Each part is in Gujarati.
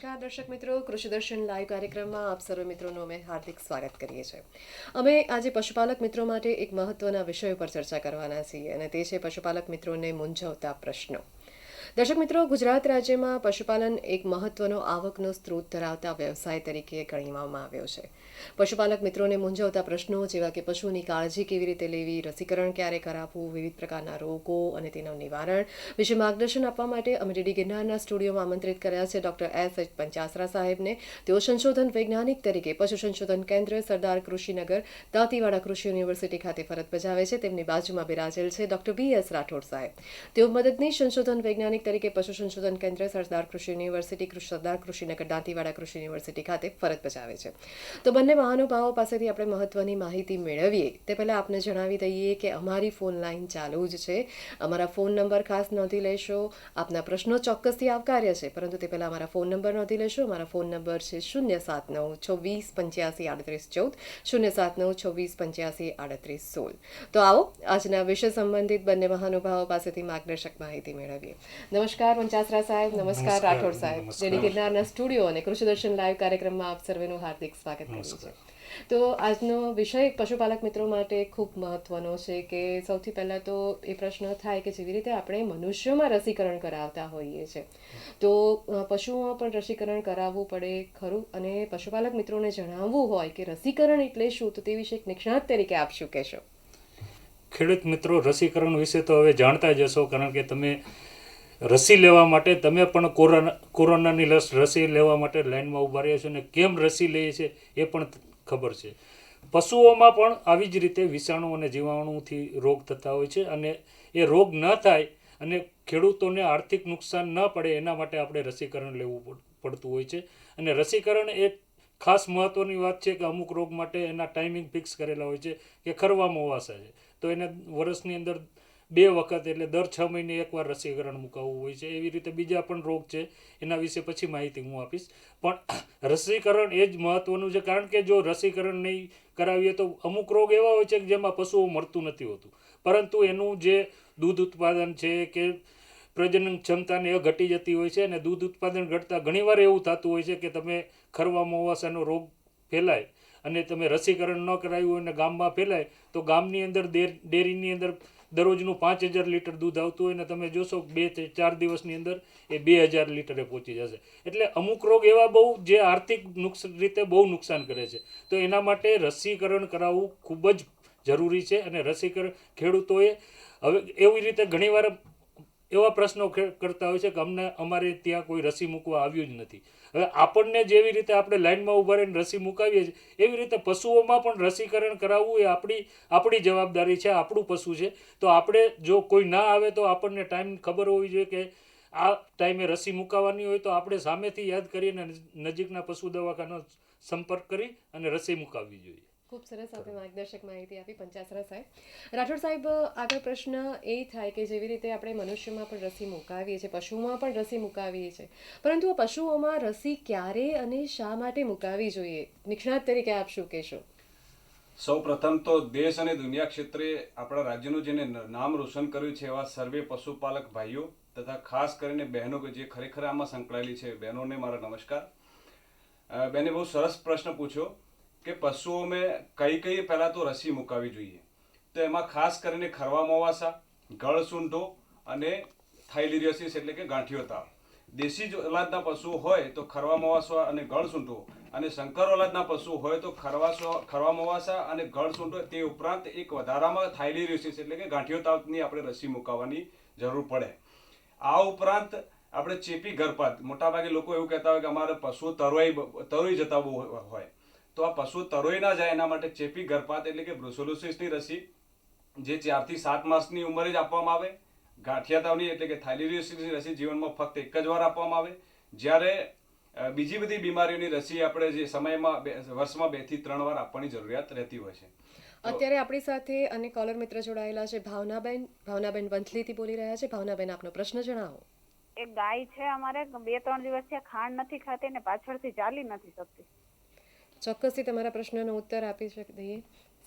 નમસ્કાર દર્શક મિત્રો, કૃષિ દર્શન લાઈવ કાર્યક્રમમાં આપ સર્વ મિત્રોનું અમે હાર્દિક સ્વાગત કરીએ છીએ. અમે આજે પશુપાલક મિત્રો માટે એક મહત્વના વિષય પર ચર્ચા કરવાના છીએ અને તે છે પશુપાલક મિત્રોને મૂંઝવતા પ્રશ્નો. દર્શક મિત્રો, ગુજરાત રાજ્યમાં પશુપાલન એક મહત્વનો આવકનો સ્ત્રોત ધરાવતા વ્યવસાય તરીકે ગણવામાં આવ્યો છે. પશુપાલક મિત્રોને મૂંઝવતા પ્રશ્નો જેવા કે પશુની કાળજી કેવી રીતે લેવી, રસીકરણ ક્યારે કરાવવું, વિવિધ પ્રકારના રોગો અને તેનું નિવારણ વિશે માર્ગદર્શન આપવા માટે અમે ડીડી ગિરનારના સ્ટુડિયોમાં આમંત્રિત કર્યા છે ડોક્ટર એસ પંચાસરા સાહેબને. તેઓ સંશોધન વૈજ્ઞાનિક તરીકે પશુ સંશોધન કેન્દ્ર સરદાર કૃષિનગર દાંતીવાડા કૃષિ યુનિવર્સિટી ખાતે ફરજ બજાવે છે. તેમની બાજુમાં બિરાજેલ છે ડોક્ટર BS રાઠોડ સાહેબ. તેઓ મદદનીશ સંશોધન વૈજ્ઞાનિક તરીકે પશુ સંશોધન કેન્દ્ર સરદાર કૃષિ યુનિવર્સિટી સરદાર કૃષિનગર દાંતીવાડા કૃષિ યુનિવર્સિટી ખાતે ફરજ બજાવે છે. તો બંને મહાનુભાવો પાસેથી આપણે મહત્વની માહિતી મેળવીએ તે પહેલાં આપને જણાવી દઈએ કે અમારી ફોન લાઈન ચાલુ જ છે. અમારા ફોન નંબર ખાસ નોંધી લેશો. આપના પ્રશ્નો ચોક્કસથી આવકાર્ય છે, પરંતુ તે પહેલાં અમારા ફોન નંબર નોંધી લેશો. અમારા ફોન નંબર છે 079 26 85 38 14, 079 26 85 38 16. તો આવો આજના વિષય સંબંધિત બંને મહાનુભાવો પાસેથી માર્ગદર્શક માહિતી મેળવીએ. નમસ્કાર પંચાસરા સાહેબ, નમસ્કાર રાઠોડ સાહેબ. ડીડી ગિરનારના સ્ટુડિયો અને કૃષિ દર્શન લાઈવ કાર્યક્રમમાં આપ સર્વેનું હાર્દિક સ્વાગત કરીએ છીએ. તો આજનો વિષય પશુપાલક મિત્રો માટે ખૂબ મહત્વનો છે કે સૌથી પહેલાં તો એ પ્રશ્ન થાય કે જેવી રીતે આપણે મનુષ્યોમાં રસીકરણ કરાવતા હોઈએ છીએ, તો પશુઓમાં પણ રસીકરણ કરાવવું પડે ખરું? અને પશુપાલક મિત્રોને જણાવવું હોય કે રસીકરણ એટલે શું, તો તે વિશે એક નિષ્ણાત તરીકે આપ શું કહેશો? ખેડૂત મિત્રો, રસીકરણ વિશે તો હવે જાણતા જ હશો, કારણ કે તમે રસી લેવા માટે તમે પણ કોરોનાની રસી લેવા માટે લાઈનમાં ઊભા રહ્યા છો અને કેમ રસી લઈએ છે એ પણ ખબર છે. પશુઓમાં પણ આવી જ રીતે વિષાણુ અને જીવાણુથી રોગ થતા હોય છે અને એ રોગ ન થાય અને ખેડૂતોને આર્થિક નુકસાન ન પડે એના માટે આપણે રસીકરણ લેવું પડતું હોય છે. અને રસીકરણ એક ખાસ મહત્ત્વની વાત છે કે અમુક રોગ માટે એના ટાઈમિંગ ફિક્સ કરેલા હોય છે કે ખરવા મોવાસા છે તો એને વર્ષની અંદર 2 વખત એટલે દર 6 મહિને એકવાર રસીકરણ મુકાવવું હોય છે. એવી રીતે બીજા પણ રોગ છે, એના વિશે પછી માહિતી હું આપીશ. પણ રસીકરણ એ જ મહત્ત્વનું છે, કારણ કે જો રસીકરણ નહીં કરાવીએ તો અમુક રોગ એવા હોય છે કે જેમાં પશુઓ મરતું નથી હોતું, પરંતુ એનું જે દૂધ ઉત્પાદન છે કે પ્રજનન ક્ષમતાને એ ઘટી જતી હોય છે અને દૂધ ઉત્પાદન ઘટતા ઘણીવાર એવું થતું હોય છે કે તમે ખરવા મોવાસાનો રોગ ફેલાય અને તમે રસીકરણ ન કરાવ્યું અને ગામમાં ફેલાય તો ગામની અંદર ડેરીની અંદર દરરોજનું 5000 લીટર દૂધ આવતું હોય ને તમે જોશો 2-4 દિવસની અંદર એ 2000 લીટરે પહોંચી જશે. એટલે અમુક રોગ એવા બહુ જે આર્થિક રીતે બહુ નુકસાન કરે છે, તો એના માટે રસીકરણ કરાવવું ખૂબ જ જરૂરી છે. અને રસીકરણ ખેડૂતોએ હવે એવી રીતે ઘણીવાર એવા પ્રશ્નો કરતા હોય છે કે અમારે ત્યાં કોઈ રસી મૂકવા આવ્યું જ નથી. હવે આપણને જેવી રીતે આપણે લાઈનમાં ઊભા રહીને રસી મુકાવીએ છીએ એવી રીતે પશુઓમાં પણ રસીકરણ કરાવવું એ આપણી જવાબદારી છે, આપણું પશુ છે. તો આપણે જો કોઈ ના આવે તો આપણને ટાઈમ ખબર હોવી જોઈએ કે આ ટાઈમે રસી મુકાવવાની હોય તો આપણે સામેથી યાદ કરીને નજીકના પશુ દવાખાનો સંપર્ક કરી અને રસી મુકાવવી જોઈએ. ખૂબ સરસ આપે માર્ગદર્શક માહિતી આપી પંચાસરા સાહેબ. રાઠોડ સાહેબ, આગળ પ્રશ્ન એ થાય કે જેવી રીતે આપણે મનુષ્યમાં પણ રસી મુકાવીએ છીએ, પશુઓમાં પણ રસી મુકાવીએ છીએ, પરંતુ આ પશુઓમાં રસી ક્યારે અને શા માટે મુકાવી જોઈએ? નિષ્ણાત તરીકે આપ શું કહેશો? સૌ પ્રથમ તો દેશ અને દુનિયા ક્ષેત્રે આપણા રાજ્યનું જેને નામ રોશન કર્યું છે એવા સર્વે પશુપાલક ભાઈઓ તથા ખાસ કરીને બહેનો કે જે ખરેખર આમાં સંકળાયેલી છે, બહેનોને મારા નમસ્કાર. બેને બહુ સરસ પ્રશ્ન પૂછ્યો કે પશુઓમાં કઈ પહેલાં તો રસી મુકાવી જોઈએ. તો એમાં ખાસ કરીને ખરવા મોવાસા, ગળસૂંઢો અને થાઇલેરિયોસિસ એટલે કે ગાંઠિયો તાવ. દેશી ઓલાદના પશુ હોય તો ખરવા મોવાસા અને ગળસૂંઢો, અને શંકર ઓલાદના પશુ હોય તો ખરવા મોવાસા અને ગળસૂંઢો, તે ઉપરાંત એક વધારામાં થાઇલેરિયોસિસ એટલે કે ગાંઠિયો તાવની આપણે રસી મુકાવવાની જરૂર પડે. આ ઉપરાંત આપણે ચેપી ગર્ભપાત, મોટાભાગે લોકો એવું કહેતા હોય કે અમારે પશુઓ તરોઈ જતા હોય, તો આ પશુ તરોઈ ના જાય એના માટે ચેપી ગર્ભપાત એટલે કે બ્રુસેલોસિસની રસી જે 4 થી 7 માસની ઉંમરે જ આપવામાં આવે. ગાંઠિયા તાવની એટલે કે થાઇલેરિયોસિસની રસી જીવનમાં ફક્ત એક જ વાર આપવામાં આવે. જ્યારે બીજી બધી બીમારીઓની રસી આપણે જે સમયમાં વર્ષમાં 2 થી 3 વાર આપવાની જરૂરિયાત રહેતી હોય છે. અત્યારે આપણી સાથે અને કોલર મિત્ર જોડાયેલા છે ભાવનાબેન વંથલીથી બોલી રહ્યા છે. ભાવનાબેન, આપનો પ્રશ્ન જણાવો. એક ગાય છે અમારે, 2-3 દિવસથી ખાંડ નથી ખાતી ને પાછળથી ચાલી નથી શકતી. ચોક્કસથી તમારા પ્રશ્નનો ઉત્તર આપી દઈએ.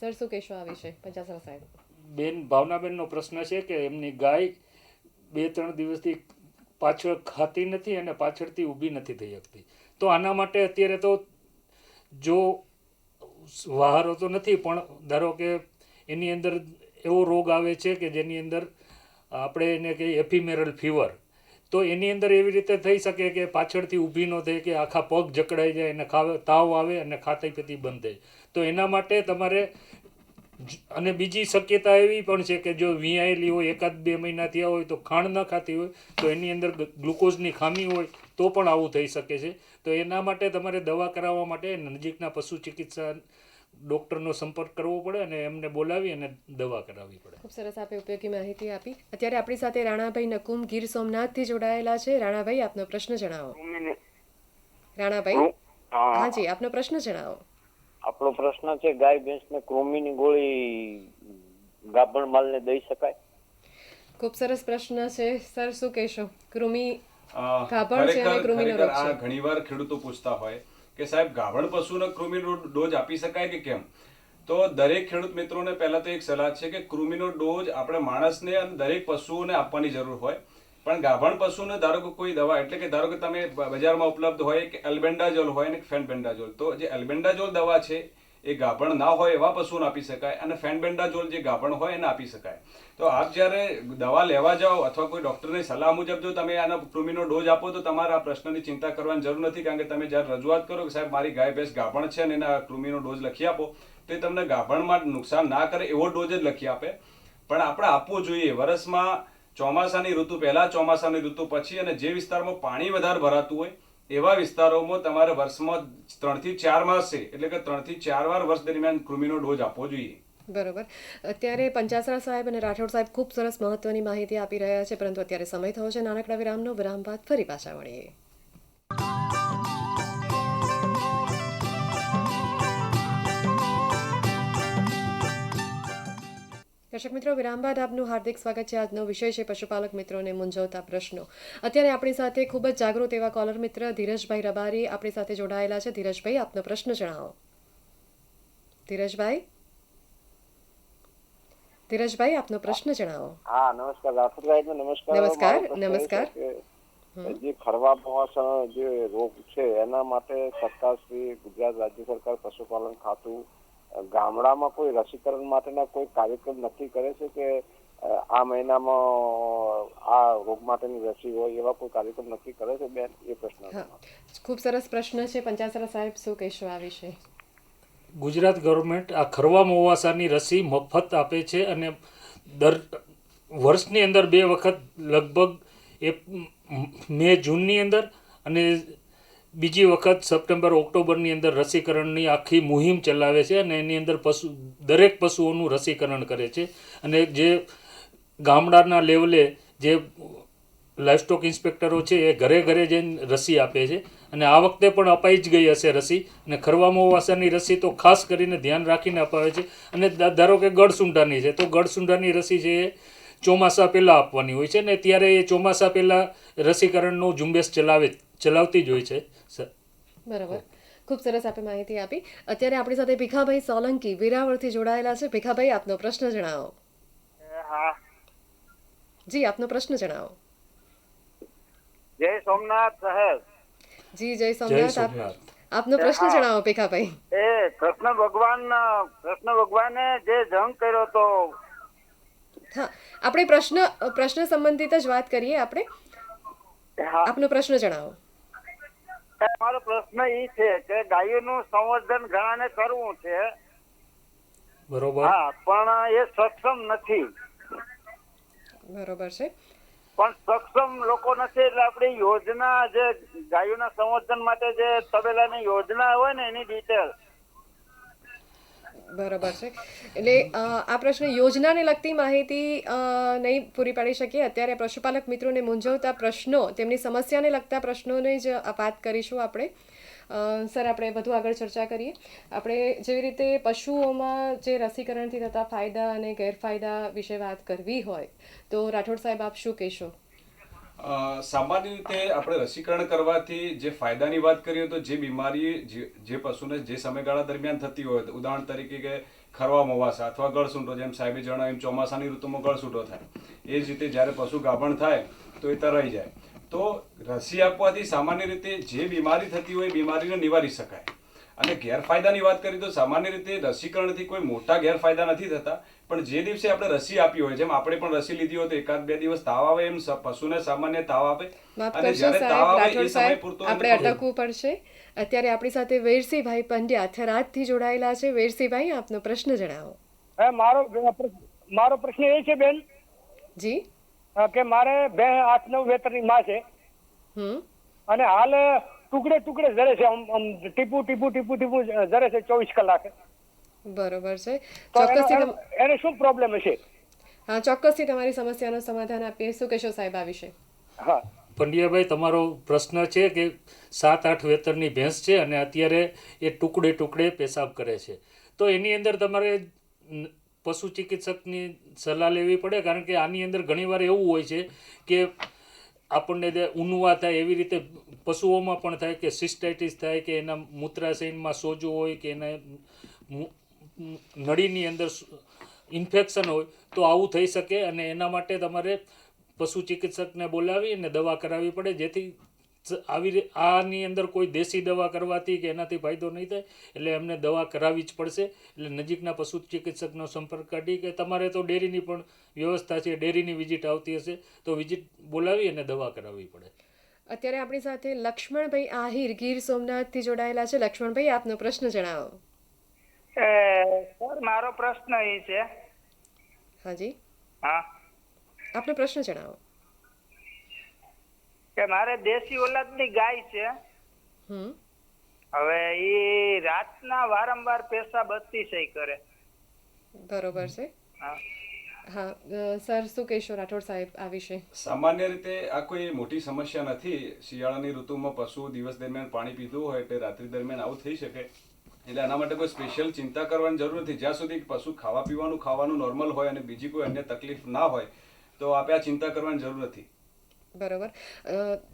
સર, શું કહેશો આ વિશે? પંચાસરા સાહેબ. બેન, ભાવનાબેનનો પ્રશ્ન છે કે એમની ગાય 2-3 દિવસથી પાછળ ખાતી નથી અને પાછળથી ઊભી નથી થઈ શકતી. તો આના માટે અત્યારે તો જો વહારો તો નથી, પણ ધારો કે એની અંદર એવો રોગ આવે છે કે જેની અંદર આપણે એને કહીએ એફિમેરલ ફીવર, તો એની અંદર એવી રીતે થઈ શકે કે પાછળથી ઊભી ન થાય, કે આખા પગ જકડાઈ જાય અને તાવ આવે અને ખાતી પીતી બંધ થાય. તો એના માટે તમારે અને બીજી શક્યતા એવી પણ છે કે જો વીઆયેલી હોય, 1-2 મહિના થયા હોય તો ખાંડ ન ખાતી હોય તો એની અંદર ગ્લુકોઝની ખામી હોય તો પણ આવું થઈ શકે છે. તો એના માટે તમારે દવા કરાવવા માટે નજીકના પશુ ચિકિત્સા ડૉક્ટરનો સંપર્ક કરવો પડે અને એમને બોલાવી અને દવા કરાવવી પડે. ખૂબ સરસ આપે ઉપયોગી માહિતી આપી. અત્યારે આપણી સાથે રાણાભાઈ નકુમ ગીર સોમનાથથી જોડાયેલા છે. રાણાભાઈ, આપનો પ્રશ્ન જણાવો. રાણાભાઈ, હા જી, આપનો પ્રશ્ન જણાવો. આપણો પ્રશ્ન છે, ગાય ભેંસને કૃમિની ગોળી ગાભણ માલને દઈ શકાય? ખૂબ સરસ પ્રશ્ન છે સર, શું કહેશો? કૃમિ ગાભણ છે અને કૃમિનો રોગ આ છે. ઘણીવાર ખેડૂતો પૂછતા હોય કે સાહેબ ગાભણ પશુને કૃમિનો ડોઝ આપી શકાય કે કેમ? તો દરેક ખેડૂત મિત્રોને પહેલા તો એક સલાહ છે કે કૃમિનો ડોઝ આપણે માણસને અને દરેક પશુઓને આપવાની જરૂર હોય, પણ ગાભણ પશુને ધારો કે કોઈ દવા, એટલે કે ધારો કે તમે બજારમાં ઉપલબ્ધ હોય કે એલ્બેન્ડાઝોલ હોય ને ફેનબેન્ડાઝોલ, તો જે એલ્બેન્ડાઝોલ દવા છે એ ગાભણ ના હોય એવા પશુને આપી શકાય, અને ફેનબેન્ડાઝોલ જે ગાભણ હોય એને આપી શકાય. તો આપ જ્યારે દવા લેવા જાઓ અથવા કોઈ ડૉક્ટરની સલાહ મુજબ જો તમે આનો કૃમિનો ડોઝ આપો તો તમારા આ પ્રશ્નની ચિંતા કરવાની જરૂર નથી, કારણ કે તમે જ્યારે રજૂઆત કરો કે સાહેબ મારી ગાય ભેંસ ગાભણ છે અને એના કૃમિનો ડોઝ લખી આપો, તો એ તમને ગાભણમાં નુકસાન ના કરે એવો ડોઝ જ લખી આપે. પણ આપણે આપવું જોઈએ વર્ષમાં ચોમાસાની ઋતુ પહેલા, ચોમાસાની ઋતુ પછી, અને જે વિસ્તારમાં પાણી વધારે ભરાતું હોય એવા વિસ્તારોમાં તમારે વર્ષમાં 3 થી 4 માસે, એટલે કે 3 થી 4 વાર વર્ષ દરમિયાન કૃમિનો ડોઝ આપવો જોઈએ. બરોબર. અત્યારે પંચાસરા સાહેબ અને રાઠોડ સાહેબ ખૂબ સરસ મહત્વની માહિતી આપી રહ્યા છે, પરંતુ અત્યારે સમય થયો છે નાનકડા વિરામનો. વિરામ બાદ ફરી પાછા મળીએ. દર્શક મિત્રો, વિરામ બાદ આપનું હાર્દિક સ્વાગત છે. આજનો વિષય છે પશુપાલક મિત્રોને મૂંઝવતા પ્રશ્નો. અત્યારે આપણી સાથે ખૂબ જ જાગૃત એવા કોલર મિત્ર ધીરજભાઈ રબારી આપણી સાથે જોડાયેલા છે. ધીરજભાઈ, આપનો પ્રશ્ન જણાવો. ધીરજભાઈ, ધીરજભાઈ, આપનો પ્રશ્ન જણાવો. હા, નમસ્કાર રાઠોડભાઈ. નમસ્કાર. નમસ્કાર, મારો પ્રશ્ન નમસ્કાર. એ છે કે જે ખરવા મોવાસાનો જે રોગ છે એના માટે સરકારશ્રી, ગુજરાત રાજ્ય સરકાર પશુપાલન ખાતું ગામડામાં કોઈ રસીકરણ માટેના કોઈ કાર્યક્રમ નક્કી કરે છે કે આ મહિનામાં આ રોગ માટેની રસી હોય એવા કોઈ કાર્યક્રમ નક્કી કરે છે બેન? એ પ્રશ્ન. ખૂબ સરસ પ્રશ્ન છે. પંચાસરા સાહેબ, શું કહેશો આ વિશે? ગુજરાત ગવર્મેન્ટ આ ખરવા મોવાસાની રસી મફત આપે છે અને દર વર્ષની અંદર 2 વખત લગભગ મે જૂનની અંદર અને બીજી વખત સપ્ટેમ્બર ઓક્ટોબરની અંદર રસીકરણની આખી મુહિમ ચલાવે છે અને એની અંદર દરેક પશુઓનું રસીકરણ કરે છે. અને જે ગામડાના લેવલે જે લાઇવસ્ટોક ઇન્સ્પેક્ટરો છે એ ઘરે ઘરે જઈને રસી આપે છે અને આ વખતે પણ અપાઈ જ ગઈ હશે રસી. અને ખરવા મોવાસાની રસી તો ખાસ કરીને ધ્યાન રાખીને અપાવે છે. અને ધારો કે ગળસુંઢાની છે તો ગળસુંઢાની રસી છે એ ચોમાસા પહેલાં આપવાની હોય છે ને ત્યારે એ ચોમાસા પહેલાં રસીકરણનું ઝુંબેશ ચલાવતી જ હોય છે. બરાબર, ખૂબ સરસ આપે માહિતી આપી. અત્યારે આપણી સાથે ભીખાભાઈ સોલંકી વેરાવળથી જોડાયેલા છે. ભીખાભાઈ, આપનો પ્રશ્ન જણાવો. હા જી, આપનો પ્રશ્ન જણાવો. જય સોમનાથ સાહેબ. જી, જય જય સોમનાથ. સોમનાથ. આપનો પ્રશ્ન જણાવો ભીખાભાઈ. એ કૃષ્ણ ભગવાને જે જંગ કર્યો તો હા, આપણે પ્રશ્ન સંબંધિત જ વાત કરીએ આપણે. આપનો પ્રશ્ન જણાવો. મારો પ્રશ્ન એ છે કે ગાયોનું સંવર્ધન ઘણાને કરવું છે, બરોબર. હા, પણ એ સક્ષમ નથી. બરોબર છે. પણ સક્ષમ લોકો નથી એટલે આપણી યોજના જે ગાયોના સંવર્ધન માટે જે તબેલાની યોજના હોય ને એની ડિટેલ. બરોબર છે. એટલે આ પ્રશ્ન યોજનાને લગતી માહિતી નહીં પૂરી પાડી શકીએ. અત્યારે પશુપાલક મિત્રોને મૂંઝવતા પ્રશ્નો, તેમની સમસ્યાને લગતા પ્રશ્નોની જ વાત કરીશું આપણે. સર, આપણે વધુ આગળ ચર્ચા કરીએ. આપણે જેવી રીતે પશુઓમાં જે રસીકરણથી થતા ફાયદા અને ગેરફાયદા વિશે વાત કરવી હોય તો રાઠોડ સાહેબ, આપ શું કહેશો? સામાન્ય રીતે આપણે રસીકરણ કરવાથી જે ફાયદાની વાત કરીએ તો જે બીમારી જે પશુને જે સમયગાળા દરમિયાન થતી હોય, ઉદાહરણ તરીકે કે ખરવા મોવાસા અથવા ગળસૂંઢો, જેમ સાહેબે જણાવ્યું ચોમાસાની ઋતુમાં ગળસૂંઢો થાય, એ જ રીતે જ્યારે પશુ ગાભણ થાય તો એ તરાઈ જાય. તો રસી આપવાથી સામાન્ય રીતે જે બીમારી થતી હોય એ બીમારીને નિવારી શકાય. અને ગેરફાયદાની વાત કરીએ તો સામાન્ય રીતે રસીકરણથી કોઈ મોટા ગેરફાયદા નથી થતા, પણ જે દિવસે આપણે રસી આપી હોય, જેમ આપણે પણ રસી લીધી હોય તો 1-2 દિવસ તાવ આવે, એમ પશુને સામાન્ય તાવ આવે, માફ અને કરશો જ્યારે તાવ સાહેબ, આવે રાઠોડ એ સમય સાહેબ, પૂરતો આપણે અટકવું પડશે. અત્યારે આપણી સાથે વેરસીભાઈ પંડ્યા થરાદથી જોડાયેલા છે. વેરસીભાઈ, આપનો પ્રશ્ન જણાવો. મારો પ્રશ્ન એ છે બેન જી. કે મારે 8-9 વેતરની માં છે હમ. અને હાલ ટુકડે ટુકડે જરે છે, આમ ટીપુ જરે છે 24 કલાક. બરોબર છે. તો ચોક્કસથી એને શું પ્રોબ્લેમ હશે? હા, ચોક્કસથી તમારી સમસ્યાનું સમાધાન આપીએ. શું કહેશો સાહેબ આ વિશે? હા, પંડ્યાભાઈ, તમારો પ્રશ્ન છે કે 7-8 વેતરની ભેંસ છે અને અત્યારે એ ટુકડે ટુકડે પેશાબ કરે છે, તો એની અંદર તમારે પશુ ચિકિત્સકની સલાહ લેવી પડે, કારણ કે આની અંદર ઘણીવાર એવું હોય છે કે આપણને ઊનવા થાય, એવી રીતે પશુઓમાં પણ થાય કે સિસ્ટાઇટિસ થાય, કે એના મૂત્રાશયમાં સોજો હોય, કે એના નળીની અંદર ઇન્ફેક્શન હોય, તો આવું થઈ શકે. અને એના માટે તમારે પશુ ચિકિત્સકને બોલાવી અને દવા કરાવવી પડે, જેથી આની અંદર કોઈ દેશી દવા કરવાથી કે એનાથી ફાયદો નહીં થાય, એટલે એમને દવા કરાવવી જ પડશે. એટલે નજીકના પશુ ચિકિત્સકનો સંપર્ક કાઢી, કે તમારે તો ડેરીની પણ વ્યવસ્થા છે, ડેરીની વિઝિટ આવતી હશે તો વિઝિટ બોલાવી અને દવા કરાવવી પડે. અત્યારે આપણી સાથે લક્ષ્મણભાઈ આહિર ગીર સોમનાથથી જોડાયેલા છે. લક્ષ્મણભાઈ, આપનો પ્રશ્ન જણાવો. સર, મારો પ્રશ્ન એ છે. હાજી, હા, આપનો પ્રશ્ન જણાવો. કે મારે દેશી ઓલાદની ગાય છે. હમ. હવે એ રાતના વારંવાર પેશાબ અતિશય કરે. બરોબર છે. હા. હા સર, શું કહેશો રાઠોડ સાહેબ આ વિશે? સામાન્ય રીતે આ કોઈ મોટી સમસ્યા નથી. શિયાળાની ઋતુમાં પશુ દિવસ દરમિયાન પાણી પીધું હોય એટલે રાત્રિ દરમિયાન આવું થઈ શકે. એટલે આના માટે કોઈ સ્પેશિયલ ચિંતા કરવાની જરૂર નથી. જ્યાં સુધી પશુ ખાવાનું નોર્મલ હોય અને બીજી કોઈ અન્ય તકલીફ ના હોય તો આપણે આ ચિંતા કરવાની જરૂર નથી. બરોબર.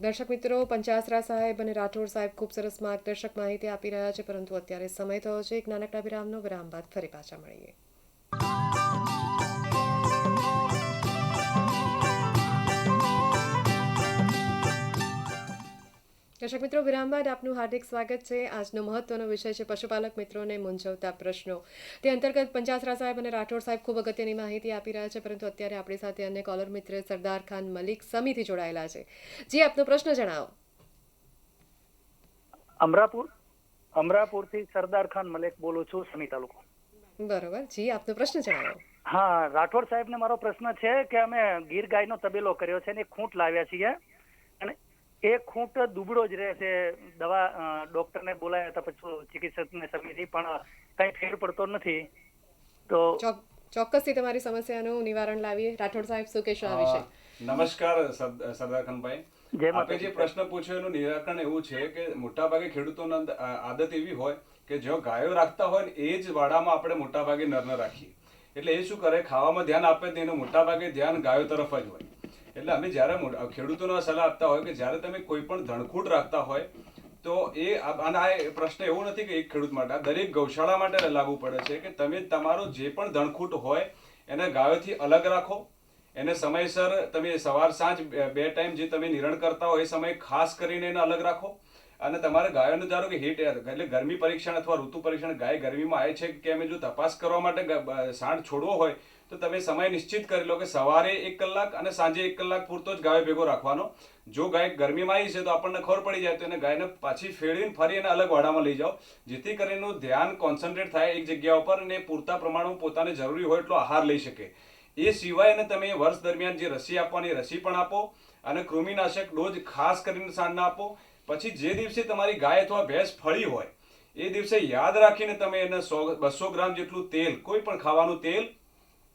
દર્શક મિત્રો, પંચાસરા સાહેબ અને રાઠોડ સાહેબ ખૂબ સરસ માર્ગદર્શક માહિતી આપી રહ્યા છે, પરંતુ અત્યારે સમય થયો છે એક નાનકડા વિરામનો. વિરામ બાદ ફરી પાછા મળીએ. દર્શક મિત્રો, વિરામ બાદ આપનું હાર્દિક સ્વાગત છે. આજનો મહત્વનો વિષય છે પશુપાલક મિત્રોને મૂંઝવતા પ્રશ્નો. તે અંતર્ગત પંચાસરા સાહેબ અને રાઠોડ સાહેબ ખૂબ અગત્યની માહિતી આપી રહ્યા છે, પરંતુ અત્યારે આપણી સાથે અન્ય કોલર મિત્ર સરદાર ખાન મલિક સમીથી જોડાયેલા છે. જી, આપનો પ્રશ્ન જણાવો. અમરાપુરથી સરદાર ખાન મલેક બોલું છું, સમી તાલુકો. બરોબર. જી, આપનો પ્રશ્ન જણાવો. હા, રાઠોડ સાહેબને મારો પ્રશ્ન છે કે અમે ગીર ગાયનો તબેલો કર્યો છે અને ખૂંટ લાવ્યા છીએ, અને એ ખૂંટ દુબળો જ રહે છે. દવા ડોક્ટરને બોલાયા હતા, પછી ચિકિત્સકને સમિતિ, પણ કઈ ફેર પડતો નથી. તો ચોક્કસથી તમારી સમસ્યાનું નિવારણ લાવીએ. રાઠોડ સાહેબ, શું કહેશો આ વિશે? નમસ્કાર સરદાર ખાનભાઈ. આપે જે પ્રશ્ન પૂછ્યો એનું નિરાકરણ એવું છે કે મોટાભાગે ખેડૂતોની આદત એવી હોય કે જો ગાયો રાખતા હોય ને એ જ વાડામાં આપણે મોટાભાગે નર રાખીએ. એટલે એ શું કરે, ખાવામાં ધ્યાન આપે તો એનું મોટાભાગે ધ્યાન ગાયો તરફ જ હોય. એટલે અમે જ્યારે ખેડૂતોને સલાહ આપતા હોય કે જ્યારે તમે કોઈ પણ ધણખૂટ રાખતા હોય તો અને આ પ્રશ્ન એવો નથી કે એક ખેડૂત માટે, આ દરેક ગૌશાળા માટે લાગુ પડે છે કે તમે તમારો જે પણ ધણખૂટ હોય એને ગાયોથી અલગ રાખો. એને સમયસર તમે સવાર સાંજ 2 ટાઈમ જે તમે નિરણ કરતા હો એ સમય ખાસ કરીને એને અલગ રાખો. અને તમારે ગાયોને ધારો કે હીટ એટલે ગરમી પરીક્ષણ અથવા ઋતુ પરીક્ષણ, ગાય ગરમીમાં આવે છે કે અમે જો તપાસ કરવા માટે સાંડ છોડવો હોય તો તમે સમય નિશ્ચિત કરી લો કે સવારે 1 કલાક અને સાંજે 1 કલાક પૂરતો જ ગાયો ભેગો રાખવાનો. જો ગાય ગરમીમાં આવી છે તો આપણને ખબર પડી જાય તો એને ગાયને પાછી ફેરવીને ફરી એને અલગ વાડામાં લઈ જાઓ, જેથી કરીને એનું ધ્યાન કોન્સન્ટ્રેટ થાય એક જગ્યા ઉપર અને પૂરતા પ્રમાણમાં પોતાને જરૂરી હોય એટલો આહાર લઈ શકે. એ સિવાય એને તમે વર્ષ દરમિયાન જે રસી આપવાની રસી પણ આપો અને કૃમિનાશક ડોઝ ખાસ કરીને સાંજના આપો. પછી જે દિવસે તમારી ગાય અથવા ભેંસ ફળી હોય એ દિવસે યાદ રાખીને તમે એને 200 ગ્રામ જેટલું તેલ, કોઈ પણ ખાવાનું તેલ,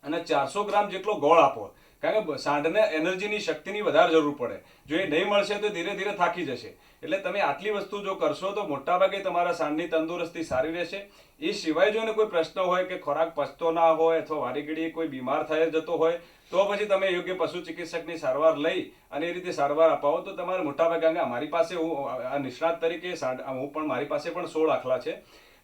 અને 400 ગ્રામ જેટલો ગોળ આપો. કારણ કે સાંઢને એનર્જીની, શક્તિની વધારે જરૂર પડે. જો એ નહીં મળશે તો ધીરે ધીરે થાકી જશે. એટલે તમે આટલી વસ્તુ જો કરશો તો મોટાભાગે તમારા સાંઢની તંદુરસ્તી સારી રહેશે. એ સિવાય જો એને કોઈ પ્રશ્ન હોય કે ખોરાક પચતો ના હોય અથવા વારીઘડીએ કોઈ બીમાર થઈ જતો હોય તો પછી તમે યોગ્ય પશુ ચિકિત્સકની સારવાર લઈ અને એ રીતે સારવાર અપાવો તો તમારે મોટાભાગે, અમારી પાસે, હું નિષ્ણાત તરીકે હું પણ, મારી પાસે પણ 16 આખલા છે,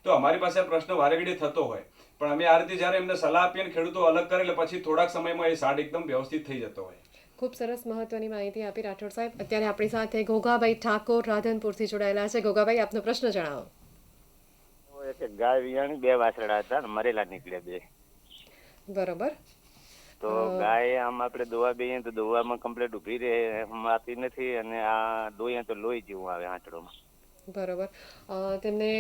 તો અમારી પાસે આ પ્રશ્ન વારેઘડીએ થતો હોય, પણ અમે આ રીતે જ્યારે એમને સલાહ આપીએ અને ખેડૂતો અલગ કરે એટલે પછી થોડાક સમયમાં એ સાંઢ એકદમ વ્યવસ્થિત થઈ જતો હોય. ખૂબ સરસ મહત્વની માહિતી આપી રાઠોડ સાહેબ. અત્યારે આપણી સાથે ઘોઘાભાઈ ઠાકોર રાધનપુરથી જોડાયેલા છે. ઘોઘાભાઈ, આપનો પ્રશ્ન જણાવો. એક ગાય વિયાણી 2 વાછરડા હતા ને મરેલા નીકળ્યા 2. બરોબર. તો ગાય આમ આપણે દોવા બેઈએ તો દોવામાં કમ્પ્લીટ ઊભી રહે એમ આપતી નથી, અને આ દોઈએ તો લોહી જેવું આવે આંટડોમાં. બરોબર. તેમને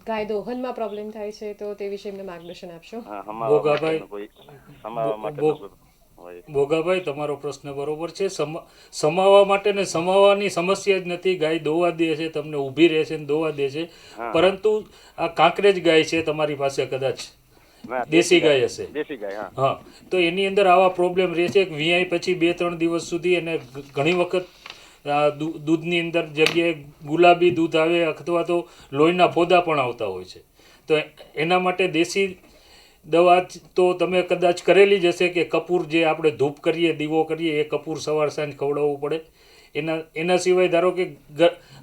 ગાય દોહનમાં પ્રોબ્લેમ થાય છે, તો તે વિશે એમને માર્ગદર્શન આપશો. ભોગાભાઈ, તમારો પ્રશ્ન બરોબર છે. સમાવવા માટે ને સમાવવાની સમસ્યા જ નથી. ગાય દોવા દે છે, તમને ઊભી રહે છે ને દોવા દે છે, પરંતુ આ કાંકરેજ ગાય છે તમારી પાસે, કદાચ દેશી ગાય હશે. હા, તો એની અંદર આવા પ્રોબ્લેમ રહે છે. વિયાય પછી 2-3 દિવસ સુધી એને ઘણી વખત દૂધની અંદર જગ્યાએ ગુલાબી દૂધ આવે અથવા તો લોહીના ફોદા પણ આવતા હોય છે. તો એના માટે દેશી દવા તો તમે કદાચ કરેલી જ હશે કે કપૂર જે આપણે ધૂપ કરીએ, દીવો કરીએ, એ કપૂર સવાર સાંજ ખવડાવવું પડે. એના સિવાય ધારો કે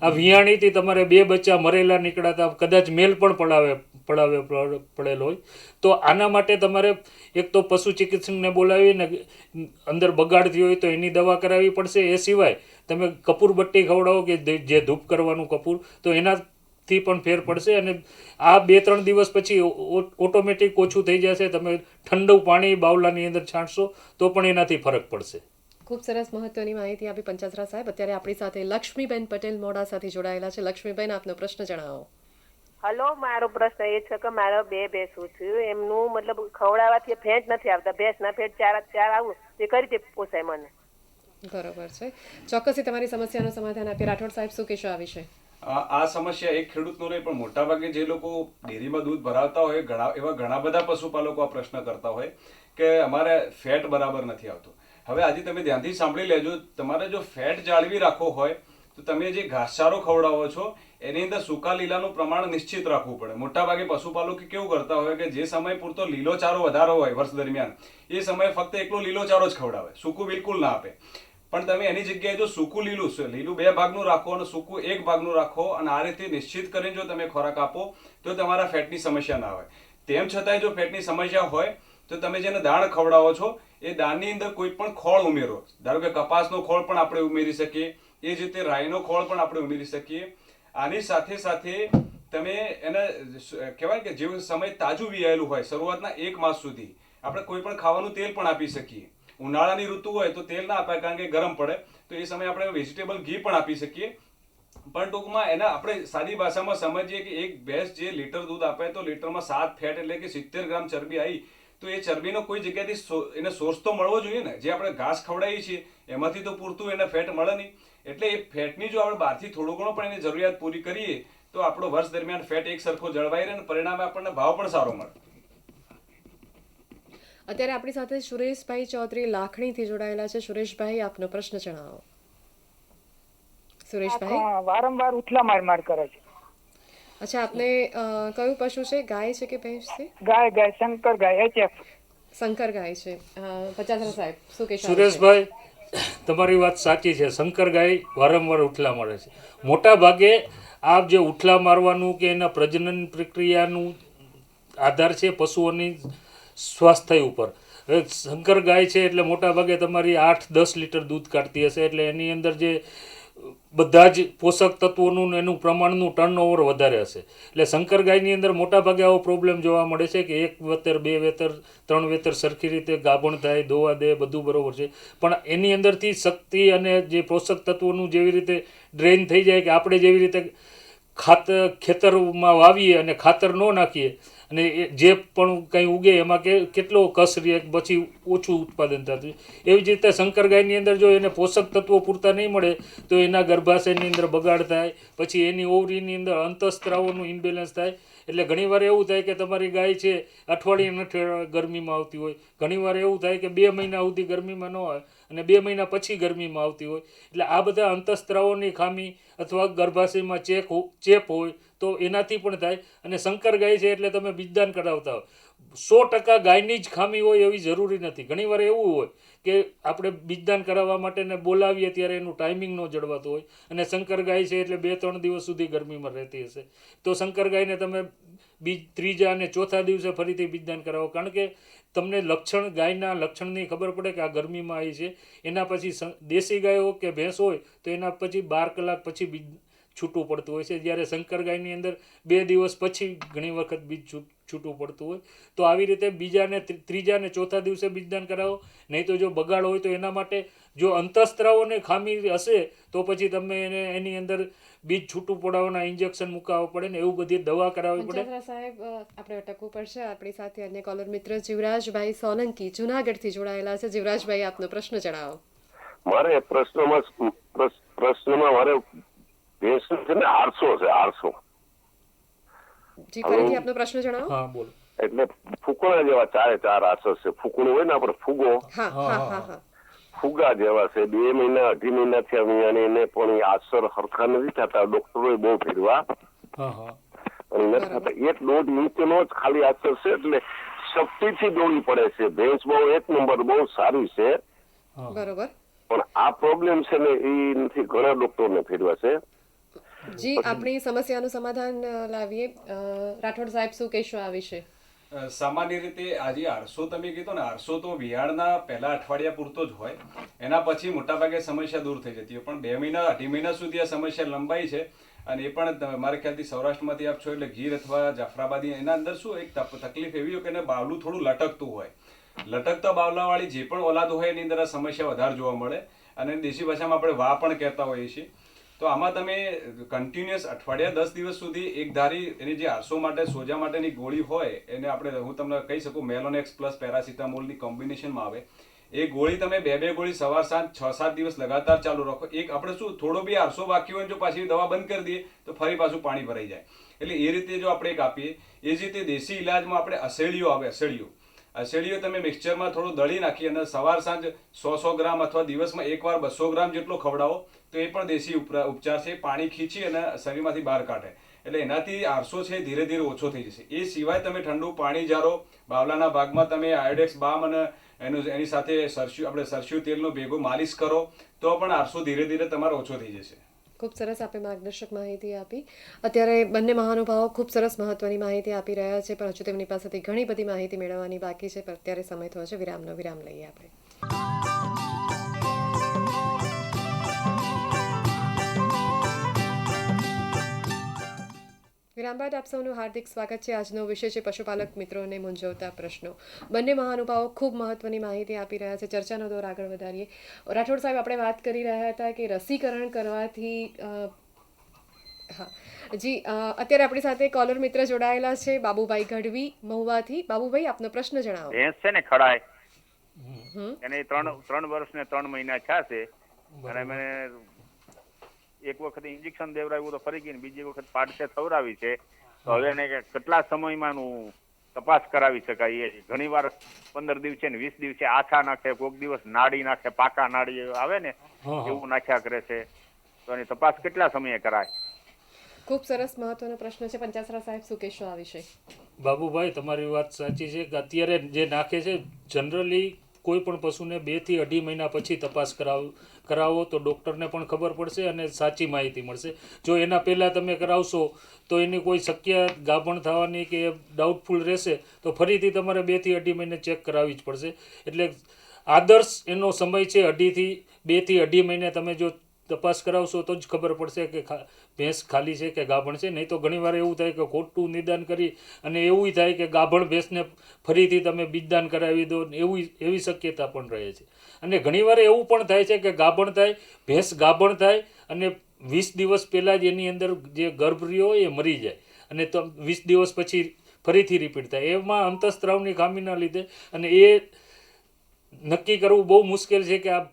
આ વિયાણીથી તમારે 2 બચ્ચા મરેલા નીકળાતા, કદાચ મેલ પણ પડેલો હોય, તો આના માટે તમારે એક તો પશુ ચિકિત્સકને બોલાવીને અંદર બગાડ થયો હોય તો એની દવા કરાવવી પડશે. એ સિવાય તમે કપૂર બટ્ટી ખવડાવો કે જે ધૂપ કરવાનું કપૂર, તો એનાથી પણ ફેર પડશે. અને આ 2-3 દિવસ પછી ઓટોમેટિક ઓછું થઈ જશે. તમે ઠંડુ પાણી બાવલાની અંદર છાંટશો તો પણ એનાથી ફરક પડશે. ખૂબ સરસ મહત્વની માહિતી આપી પંચાસરા સાહેબ. અત્યારે આપણી સાથે લક્ષ્મીબેન પટેલ મોડાસાથી જોડાયેલા છે. લક્ષ્મીબેન, આપનો પ્રશ્ન જણાવો. હલો, મારો પ્રશ્ન એ છે કે મારા 2 ભેંસું થયું, એમનું મતલબ ખવડાવવાથી ફેંટ નથી આવતા. ભેંસના ફેંટ 4 આવું એ કઈ રીતે પોસાય મને? બરોબર છે. ચોક્કસથી તમારી સમસ્યાનું સમાધાન આપી. રાઠોડ સાહેબ, શું કહેશો આ વિશે? આ સમસ્યા એક ખેડૂતનો નહીં, પણ મોટાભાગે જે લોકો ડેરીમાં દૂધ ભરાવતા હોય એવા ઘણા બધા પશુપાલકો આ પ્રશ્ન કરતા હોય કે અમારે ફેટ બરાબર નથી આવતો. હવે આજે તમે ધ્યાનથી સાંભળી લેજો, તમારે જો ફેટ જાળવી રાખવો હોય તો તમે જે ઘાસચારો ખવડાવો છો એની અંદર સૂકા લીલાનું પ્રમાણ નિશ્ચિત રાખવું પડે. મોટાભાગે પશુપાલકો કેવું કરતા હોય કે જે સમય પૂરતો લીલો ચારો વધારો હોય વર્ષ દરમિયાન, એ સમયે ફક્ત એકલો લીલો ચારો જ ખવડાવે, સૂકું બિલકુલ ના આપે. પણ તમે એની જગ્યાએ જો સૂકું લીલું 2 ભાગનું રાખો અને સૂકું 1 ભાગનું રાખો, અને આ રીતે નિશ્ચિત કરીને જો તમે ખોરાક આપો તો તમારા ફેટની સમસ્યા ના હોય. તેમ છતાંય જો ફેટની સમસ્યા હોય તો તમે જેને દાણ ખવડાવો છો એ દાણની અંદર કોઈ પણ ખોળ ઉમેરો. ધારો કે કપાસનો ખોળ પણ આપણે ઉમેરી શકીએ, એ જ રીતે રાઈનો ખોળ પણ આપણે ઉમેરી શકીએ. આની સાથે સાથે તમે એને કહેવાય કે જે સમય તાજું વિયાયેલું હોય, શરૂઆતના 1 માસ સુધી આપણે કોઈ પણ ખાવાનું તેલ પણ આપી શકીએ. ઉનાળાની ઋતુ હોય તો તેલ ના અપાય કારણ કે ગરમ પડે, તો એ સમયે આપણે વેજીટેબલ ઘી પણ આપી શકીએ. પણ ટૂંકમાં એના આપણે સાદી ભાષામાં સમજીએ કે એક ભેંસ જે લીટર દૂધ આપે તો લીટરમાં 7 ફેટ એટલે કે 70 ગ્રામ ચરબી આવી, તો એ ચરબીનો કોઈ જગ્યાથી એને સોર્સ તો મળવો જોઈએ ને. જે આપણે ઘાસ ખવડાવીએ છીએ એમાંથી તો પૂરતું એને ફેટ મળે નહીં. એટલે એ ફેટની જો આપણે બહારથી થોડો ઘણો પણ એની જરૂરિયાત પૂરી કરીએ તો આપણો વર્ષ દરમિયાન ફેટ એક સરખો જળવાઈ રહે અને પરિણામે આપણને ભાવ પણ સારો મળે. અત્યારે આપણી સાથે સુરેશભાઈ ચૌધરી લાખણીથી જોડાયેલા છે. સુરેશભાઈ, આપનો પ્રશ્ન જણાવો. સુરેશભાઈ, વારંવાર ઉથલા માર કરે છે. અચ્છા, આપને કયું પશુ છે? ગાય છે કે ભેંસ છે? ગાય શંકર ગાય, HF શંકર ગાય છે. પચાસરા સાહેબ, શું કહેશો? સુરેશભાઈ, તમારી વાત સાચી છે. શંકર ગાય વારંવાર ઉથલા મારે છે. મોટા ભાગે આ જે ઉથલા મારવાનું કે એના પ્રજનન પ્રક્રિયાનું આધાર છે પશુઓની સ્વાસ્થ્ય ઉપર. હવે શંકર ગાય છે એટલે મોટા ભાગે તમારી 8-10 લીટર દૂધ કાઢતી હશે, એટલે એની અંદર જે બધા જ પોષક તત્વોનું એનું પ્રમાણનું ટર્નઓવર વધારે હશે. એટલે શંકર ગાયની અંદર મોટા ભાગે આવો પ્રોબ્લેમ જોવા મળે છે કે 1 વેતર 2 વેતર 3 વેતર સરખી રીતે ગાભણ થાય, દોવા દે, બધું બરોબર છે, પણ એની અંદરથી શક્તિ અને જે પોષક તત્વોનું જેવી રીતે ડ્રેઇન થઈ જાય કે આપણે જેવી રીતે ખેતરમાં વાવીએ અને ખાતર ન નાખીએ અને જે પણ કંઈ ઉગે એમાં કેટલો કસ રહે, પછી ઓછું ઉત્પાદન થતું. એવી જ રીતે શંકર ગાયની અંદર જો એને પોષક તત્વો પૂરતા નહીં મળે તો એના ગર્ભાશયની અંદર બગાડ થાય, પછી એની ઓવરીની અંદર અંતઃસ્ત્રાવોનું ઇમ્બેલેન્સ થાય. એટલે ઘણીવાર એવું થાય કે તમારી ગાય છે અઠવાડિયે ગરમીમાં આવતી હોય, ઘણીવાર એવું થાય કે 2 મહિના સુધી ગરમીમાં ન આવે અને 2 મહિના પછી ગરમીમાં આવતી હોય. એટલે આ બધા અંતઃસ્ત્રાવોની ખામી અથવા ગર્ભાશયમાં ચેપ હોય તો એનાથી પણ થાય. અને શંકર ગાય છે એટલે તમે બીજદાન કરાવતા હોય, 100% ગાયની જ ખામી હોય એવી જરૂરી નથી. ઘણીવાર એવું હોય કે આપણે બીજદાન કરાવવા માટે બોલાવીએ ત્યારે એનું ટાઈમિંગ ન જળવાતું હોય, અને શંકર ગાય છે એટલે 2-3 દિવસ સુધી ગરમીમાં રહેતી હશે, તો શંકર ગાયને તમે ત્રીજા અને ચોથા દિવસે ફરીથી બીજદાન કરાવો. કારણ કે તમને ગાયના લક્ષણની ખબર પડે કે આ ગરમીમાં આવી છે. એના પછી દેશી ગાય હોય કે ભેંસ હોય તો એના પછી 12 કલાક પછી બીજ છૂટું પડતું હોય છે, જ્યારે શંકર ગાયની અંદર 2 દિવસ પછી ઘણી વખત બીજ છૂટું પડતું હોય. તો આવી રીતે બીજા ને ત્રીજા અને ચોથા દિવસે બીજદાન કરાવો. નહીં તો જો બગાડ હોય તો એના માટે જો અંતઃસ્ત્રાવોની ખામી હશે તો પછી તમે એની અંદર બીજ છૂટું પડાવવાના ઇન્જેક્શન મુકાવવા પડે ને એવું બધી દવા કરાવવી પડે. પંચાસરા સાહેબ, આપણે અટકવું પડશે. આપણી સાથે અન્ય કોલર મિત્ર જીવરાજભાઈ સોલંકી જુનાગઢથી જોડાયેલા છે. જીવરાજભાઈ, આપનો પ્રશ્ન જણાવો. મારે પ્રશ્નમાં મારે ભેંસ છે ને 800 જી, ફરીથી આપનો પ્રશ્ન જણાવો. હા, બોલો. એટલે ફૂકણા જેવા 4 છે. ફૂકણું હોય ને આપણે ફૂગો, હા હા હા હા ફુગા જેવા છે. 2 મહિના 2.5 મહિનાથી અમે એને પણ એ આસર હરખા નથી થતા. ડોક્ટરોએ બહુ ફેરવા અને નથી થતા. 1.5 ઇંચનો જ ખાલી આસર છે, એટલે શક્તિથી દોડવી પડે છે. ભેંસ બહુ 1 નંબર, બહુ સારી છે, બરોબર. પણ આ પ્રોબ્લેમ છે ને એ નથી. ઘણા ડોક્ટરને ફેરવા છે. જી, આપણી સમસ્યાનું સમાધાન લાવીએ. રાઠોડ સાહેબ, શું કહેશો આ વિશે? સામાન્ય રીતે આજે 800 તમે કીધું ને, 800 તો વિહાળના પહેલા અઠવાડિયા પૂરતો જ હોય. એના પછી મોટાભાગે સમસ્યા દૂર થઈ જતી હોય. પણ 2 મહિના 2.5 મહિના સુધી આ સમસ્યા લંબાઈ છે. અને એ પણ મારે ખ્યાલથી સૌરાષ્ટ્રમાંથી આપ છો એટલે ગીર અથવા જાફરાબાદી, એના અંદર શું એક તકલીફ એવી હોય કે એને બાવલું થોડું લટકતું હોય. લટકતા બાવલાવાળી જે પણ ઓલાદ હોય એની અંદર આ સમસ્યા વધારે જોવા મળે. અને દેશી ભાષામાં આપણે વા પણ કહેતા હોઈએ છીએ. તો આમાં તમે કન્ટિન્યુઅસ અઠવાડિયા 10 દિવસ સુધી એક ધારી એની જે 800 માટે સોજા માટેની ગોળી હોય એને આપણે, હું તમને કહી શકું, મેલોનેક્સ પ્લસ પેરાસિટામોલની કોમ્બિનેશનમાં આવે. એ ગોળી તમે 2 ગોળી સવાર સાંજ 6-7 દિવસ લગાતાર ચાલુ રાખો. એક આપણે શું થોડો બી 800 બાકી હોય જો પાછી દવા બંધ કરી દઈએ તો ફરી પાછું પાણી ભરાઈ જાય. એટલે એ રીતે જો આપણે એક આપીએ. એ જ રીતે દેશી ઇલાજમાં આપણે અસેડીઓ આવે. અસેડીઓ તમે મિક્સચરમાં થોડું દળી નાખી અને સવાર સાંજ 100 ગ્રામ અથવા દિવસમાં એકવાર 200 ગ્રામ જેટલો ખવડાવો તો એ પણ દેશી ઉપચાર છે. પાણી ખીચી અને શરીરમાંથી બહાર કાઢે. એટલે એનાથી 800 છે ધીરે ધીરે ઓછો થઈ જશે. એ સિવાય તમે ઠંડુ પાણી જારો, બાવલાના ભાગમાં તમે આયોડેક્સ બામ અને એની સાથે સરસ્યું તેલનો ભેગો માલિશ કરો તો પણ 800 ધીરે ધીરે તમારો ઓછો થઈ જશે. ખૂબ સરસ આપે માર્ગદર્શક માહિતી આપી. અત્યારે બંને મહાનુભાવો ખૂબ સરસ મહત્વની માહિતી આપી રહ્યા છે, પણ હજુ તેમની પાસેથી ઘણી બધી માહિતી મેળવવાની બાકી છે. પણ અત્યારે સમય થયો છે વિરામનો. વિરામ લઈએ આપણે. વિરામ બાદ આપ સૌનું હાર્દિક સ્વાગત છે. આજનો વિષય છે પશુપાલક મિત્રોને મૂંઝવતા પ્રશ્નો. બંને મહાનુભાવો ખૂબ મહત્વની માહિતી આપી રહ્યા છે. ચર્ચાનો દોર આગળ વધારીએ. રાઠોડ સાહેબ, આપણે વાત કરી રહ્યા હતા કે રસીકરણ કરવાથી જી, અત્યારે આપણી સાથે કોલર મિત્ર જોડાયેલા છે બાબુભાઈ ગઢવી મહુવાથી. બાબુભાઈ, આપનો પ્રશ્ન જણાવો. ભેંસ છે ને ખડાય એને 3 વર્ષ ને 3 મહિના થયા છે અને મેં એક વખત ઇન્જેક્શન દેવરાવ્યું તો ફરી ગઈ, બીજી વખત પાડસે થવરાવી છે. તો હવે એને કેટલા સમયમાં તપાસ કરાવી શકાય? એ ઘણી વાર 15 દિવસે ને 20 દિવસે આછા નાખે, કોઈક દિવસ નાડી નાખે, પાકા નાડી આવે ને એવું નાખ્યા કરે છે. તો એની તપાસ કેટલા સમયે કરાય? ખૂબ સરસ મહત્વનો પ્રશ્ન છે. પંચાસરા સાહેબ, શું કહેશો આ વિષય? બાબુભાઈ, તમારી વાત સાચી છે કે અત્યારે જે નાખે છે જનરલી કોઈ પણ પશુને 2 થી 2.5 મહિના પછી તપાસ કરાવો તો ડૉક્ટરને પણ ખબર પડશે અને સાચી માહિતી મળશે. જો એના પહેલાં તમે કરાવશો તો એની કોઈ શક્ય ગાભણ થવાની કે ડાઉટફુલ રહેશે તો ફરીથી તમારે 2 થી 2.5 મહિને ચેક કરાવવી જ પડશે. એટલે આદર્શ એનો સમય છે 2 થી 2.5 મહિને તમે જો તપાસ કરાવશો તો જ ખબર પડશે કે ભેંસ ખાલી છે કે ગાભણ છે. નહીં તો ઘણીવાર એવું થાય કે ખોટું નિદાન કરી અને એવું થાય કે ગાભણ ભેંસને ફરીથી તમે બીજદાન કરાવી દો, એવી શક્યતા પણ રહે છે. અને ઘણીવાર એવું પણ થાય છે કે ગાભણ થાય, ભેંસ ગાભણ થાય અને 20 દિવસ પહેલાં જ એની અંદર જે ગર્ભ રહ્યો હોય એ મરી જાય અને 20 દિવસ પછી ફરીથી રિપીટ થાય. એમાં અંતઃસ્ત્રાવની ખામીના લીધે અને એ નક્કી કરવું બહુ મુશ્કેલ છે કે આ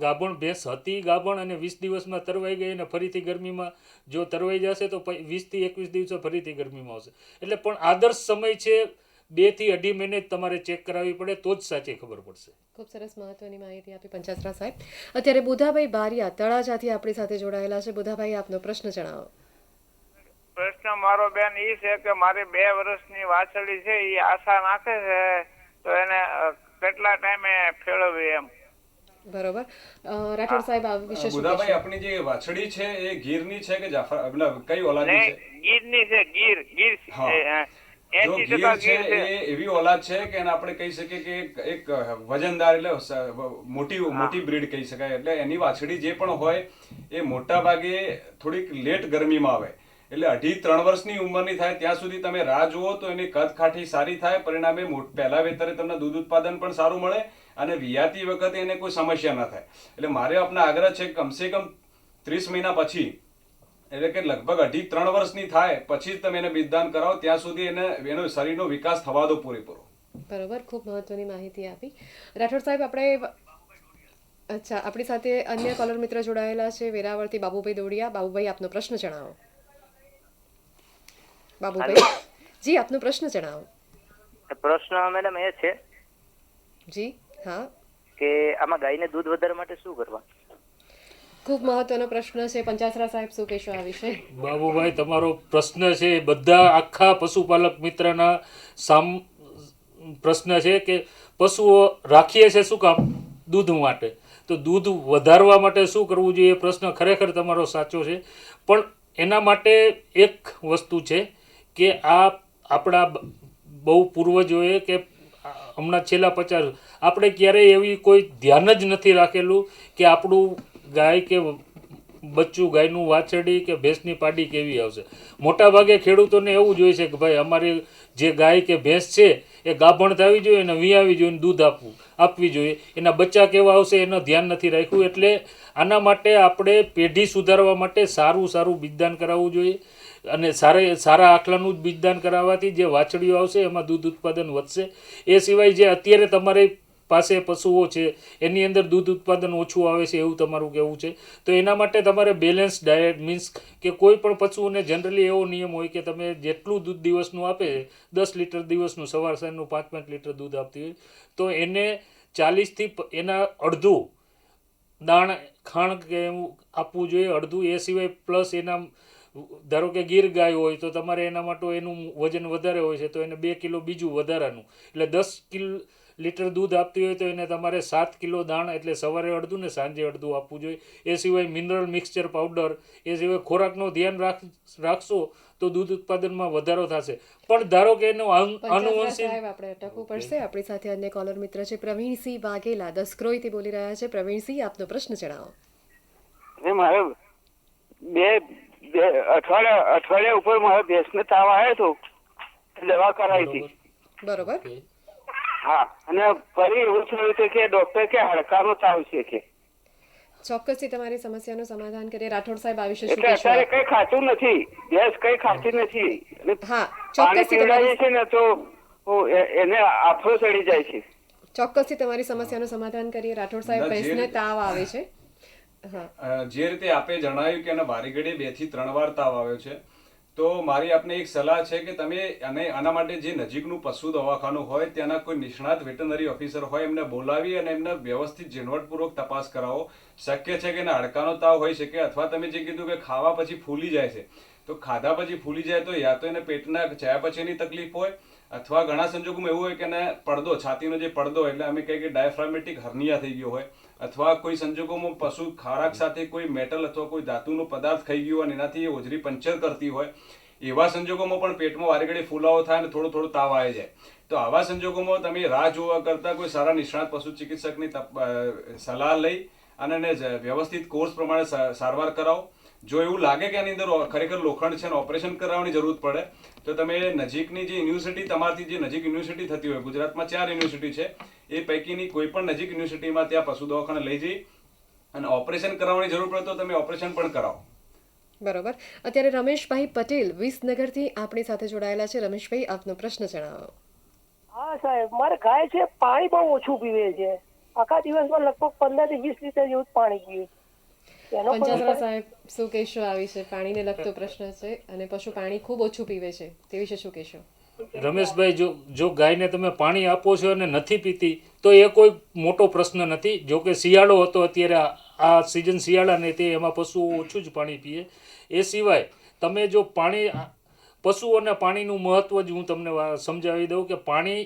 ગાભણ ભેંસ હતી ગાભણ અને 20 દિવસમાં તરવાઈ ગઈ અને ફરીથી ગરમીમાં જો તરવાઈ જશે તો 20 થી 21 દિવસે ફરીથી ગરમીમાં આવશે. એટલે પણ આદર્શ સમય છે 2 થી 2.5 મહિને જ તમારે ચેક કરાવવી પડે તો જ સાચી ખબર પડશે. ખૂબ સરસ મહત્વની માહિતી આપી પંચાસરા સાહેબ. અત્યારે બુધાભાઈ બારિયા તળાજાથી આપણી સાથે જોડાયેલા છે. બુધાભાઈ, આપનો પ્રશ્ન જણાવો. પ્રશ્ન મારો બેન એ છે કે મારી 2 વર્ષની વાછરડી છે, એ આશા નાખે છે તો એને કેટલા ટાઈમે ફેરવવી એમ? બરોબર. રાઠોડ સાહેબ આ વિશે શું બુધાભાઈ, કહેશો? આપણી જે વાછડી છે એ ગીરની છે કે જાફર મતલબ કઈ ઓલાદની છે? ગીરની છે, ગીર હા. જો 80% ગીર છે ગીર છે. એ એવી ઓલાદ છે કે એને આપણે કહી શકીએ કે એક વજનદાર એટલે મોટી બ્રીડ કહી શકાય. એટલે એની વાછડી જે પણ હોય એ મોટા ભાગે થોડીક લેટ ગરમીમાં આવે, એટલે 2.5-3 વર્ષની ઉંમરની થાય ત્યાં સુધી તમે રાહ જુઓ તો એની કદ કાઠી સારી થાય, પરિણામે પહેલા વેતરે તમને દૂધ ઉત્પાદન પણ સારું મળે અને વિયાતી વખતે એને કોઈ સમસ્યા ના થાય. એટલે મારે આપના આગ્રહ છે કે કમસે કમ 30 મહિના પછી, એટલે કે લગભગ 2.5-3 વર્ષની થાય પછી જ તમે એને બીજદાન કરાવો, ત્યાં સુધી એનો શરીરનો વિકાસ થવા દો પૂરેપૂરો. બરોબર, ખૂબ મહત્વની માહિતી આપી. રાઠોડ સાહેબ, આપણે આપણી સાથે અન્ય કોલર મિત્ર જોડાયેલા છે વેરાવળથી બાબુભાઈ દોડિયા. બાબુભાઈ, આપનો પ્રશ્ન જણાવો. બાબુભાઈ જી, આપનો પ્રશ્ન જણાવો. પ્રશ્ન મેડમ એ છે જી હા, કે આમાં ગાયને દૂધ વધારવા માટે શું કરવા? ખૂબ મહત્વનો પ્રશ્ન છે. પંચાસરા સાહેબ, શું કહેશો આ વિશે? બાબુભાઈ, તમારો પ્રશ્ન છે એ બધા આખા પશુપાલક મિત્રના પ્રશ્ન છે કે પશુઓ રાખીએ છે શું કામ? દૂધ માટે. તો દૂધ વધારવા માટે શું કરવું જોઈએ? એ પ્રશ્ન ખરેખર તમારો સાચો છે, પણ એના માટે એક વસ્તુ છે કે આ આપણા બહુ પૂર્વજોએ કે હમણાં છેલ્લા 50 આપણે ક્યારેય એવી કોઈ ધ્યાન જ નથી રાખેલું કે આપણું ગાય કે બચ્ચું, ગાયનું વાછરડી કે ભેંસની પાડી કેવી આવશે. મોટા ભાગે ખેડૂતોને એવું જોઈએ છે કે ભાઈ અમારી જે ગાય કે ભેંસ છે એ ગાભણ થવી જોઈએ અને વિયાવી જોઈએ, દૂધ આપવી જોઈએ, એના બચ્ચા કેવા આવશે એનું ધ્યાન નથી રાખ્યું. એટલે આના માટે આપણે પેઢી સુધારવા માટે સારું બીજદાન કરાવવું જોઈએ અને સારા આખલાનું જ બીજદાન કરાવવાથી જે વાછડીઓ આવશે એમાં દૂધ ઉત્પાદન વધશે. એ સિવાય જે અત્યારે તમારી પાસે પશુઓ છે એની અંદર દૂધ ઉત્પાદન ઓછું આવે છે એવું તમારું કહેવું છે, તો એના માટે તમારે બેલેન્સ ડાયટ મીન્સ કે કોઈ પણ પશુઓને જનરલી એવો નિયમ હોય કે તમે જેટલું દૂધ દિવસનું આપે 10 લીટર દિવસનું, સવાર સાંજનું 5-5 લીટર દૂધ આપતી હોય તો એને 40થી એના અડધું દાણ ખાણ કે એવું આપવું જોઈએ, અડધું. એ સિવાય પ્લસ એના ધારો કે ગીર ગાય હોય તો તમારે એના માટે એનું વજન વધારે હોય છે તો એને 2 કિલો બીજું વધારાનું, એટલે 10 લીટર દૂધ આપતી હોય તો એને તમારે 7 કિલો દાણ એટલે સવારે અડધું ને સાંજે અડધું આપવું જોઈએ. એ સિવાય મિનરલ મિક્સચર પાવડર, એ સિવાય ખોરાકનું ધ્યાન રાખશો તો દૂધ ઉત્પાદનમાં વધારો થશે. પણ ધારો કે એનું આનુવંશિક, આપણે અટકવું પડશે. આપણી સાથે અન્ય કોલર મિત્ર છે પ્રવીણસિંહ વાઘેલા, દસક્રોઈથી બોલી રહ્યા છે. પ્રવીણસિંહ, આપનો પ્રશ્ન જણાવો. મારે બે અઠવાડિયા ઉપર મારા ભેંસને તાવ આવ્યો હતો, દવા કરાવી હતી. બરોબર. હા, અને ફરી એવું થયું છે કે ડોક્ટર કે હાડકાનો તાવ છે કે. ચોક્કસથી તમારી સમસ્યાનું સમાધાન કરીએ. રાઠોડ સાહેબ, આ વિશે શું એટલે કહેશો? અત્યારે કઈ ખાતું નથી, ભેંસ કઈ ખાતી નથી. હા, પાણી ચોક્કસથી પીવડાવીએ છે ને તો એને આફરો ચડી જાય છે. ચોક્કસથી તમારી સમસ્યાનું સમાધાન કરીએ. રાઠોડ સાહેબ, ભેંસને તાવ આવે છે. જે રીતે આપે જણાવ્યું કે એના વારી ઘડી 2 થી 3 વાર તાવ આવ્યો છે, તો મારી આપને એક સલાહ છે કે તમે આના માટે જે નજીકનું પશુ દવાખાનું હોય ત્યાંના કોઈ નિષ્ણાત વેટરનરી ઓફિસર હોય એમને બોલાવી અને એમને વ્યવસ્થિત ઝીણવટપૂર્વક તપાસ કરાવો. શક્ય છે કે એના હાડકાનો તાવ હોઈ શકે, અથવા તમે જે કીધું કે ખાવા પછી ફૂલી જાય છે, તો ખાધા પછી ફૂલી જાય તો યા તો એને પેટના ચયા પછીની તકલીફ હોય, અથવા ઘણા સંજોગોમાં એવું હોય કે એને પડદો, છાતીનો જે પડદો એટલે અમે કહીએ કે ડાયાફ્રામેટિક હર્નિયા થઈ ગયો હોય, અથવા કોઈ સંજોગોમાં પશુ ખોરાક સાથે કોઈ મેટલ અથવા કોઈ ધાતુનો પદાર્થ ખાઈ ગયો અને એનાથી એ હોજરી પંચર કરતી હોય, એવા સંજોગોમાં પણ પેટમાં વારે ઘડી ફૂલાવો થાય અને થોડો તાવ આવી જાય. તો આવા સંજોગોમાં તમે રાહ જોવા કરતા કોઈ સારા નિષ્ણાત પશુ ચિકિત્સકની સલાહ લઈ અને એને વ્યવસ્થિત કોર્સ પ્રમાણે સારવાર કરાવો. જો એવું લાગે કે આની અંદર ખરેખર લોખંડ છે અને ઓપરેશન કરાવવાની જરૂર પડે તો તમે નજીકની જે યુનિવર્સિટી, તમારથી જે નજીક યુનિવર્સિટી થતી હોય, ગુજરાતમાં 4 યુનિવર્સિટી છે, એ પૈકીની કોઈ પણ નજીક યુનિવર્સિટીમાં ત્યાં પશુ દવાખાને લઈ જઈ અને ઓપરેશન કરાવવાની જરૂર પડે તો તમે ઓપરેશન પણ કરાવો. બરોબર. અત્યારે રમેશભાઈ પટેલ વિસનગરથી આપણી સાથે જોડાયેલા છે. રમેશભાઈ, આપનો પ્રશ્ન જણાવો. હા સાહેબ, મારે ગાય છે પાણી બહુ ઓછું પીવે છે, આખા દિવસમાં લગભગ 15 થી 20 લીટર જેવું પાણી પીવે. પંચાસરા સાહેબ, શું કહેશો આ વિશે? પાણીને લગતો પ્રશ્ન છે અને પશુ પાણી ખૂબ ઓછું પીવે છે, તે વિશે શું કહેશો? રમેશભાઈ, જો ગાયને તમે પાણી આપો છો અને નથી પીતી તો એ કોઈ મોટો પ્રશ્ન નથી. જો કે શિયાળો હતો, અત્યારે આ સિઝન શિયાળાની તે એમાં પશુઓ ઓછું જ પાણી પીએ. એ સિવાય તમે જો પશુઓને પાણીનું મહત્વ જ હું તમને સમજાવી દઉં કે પાણી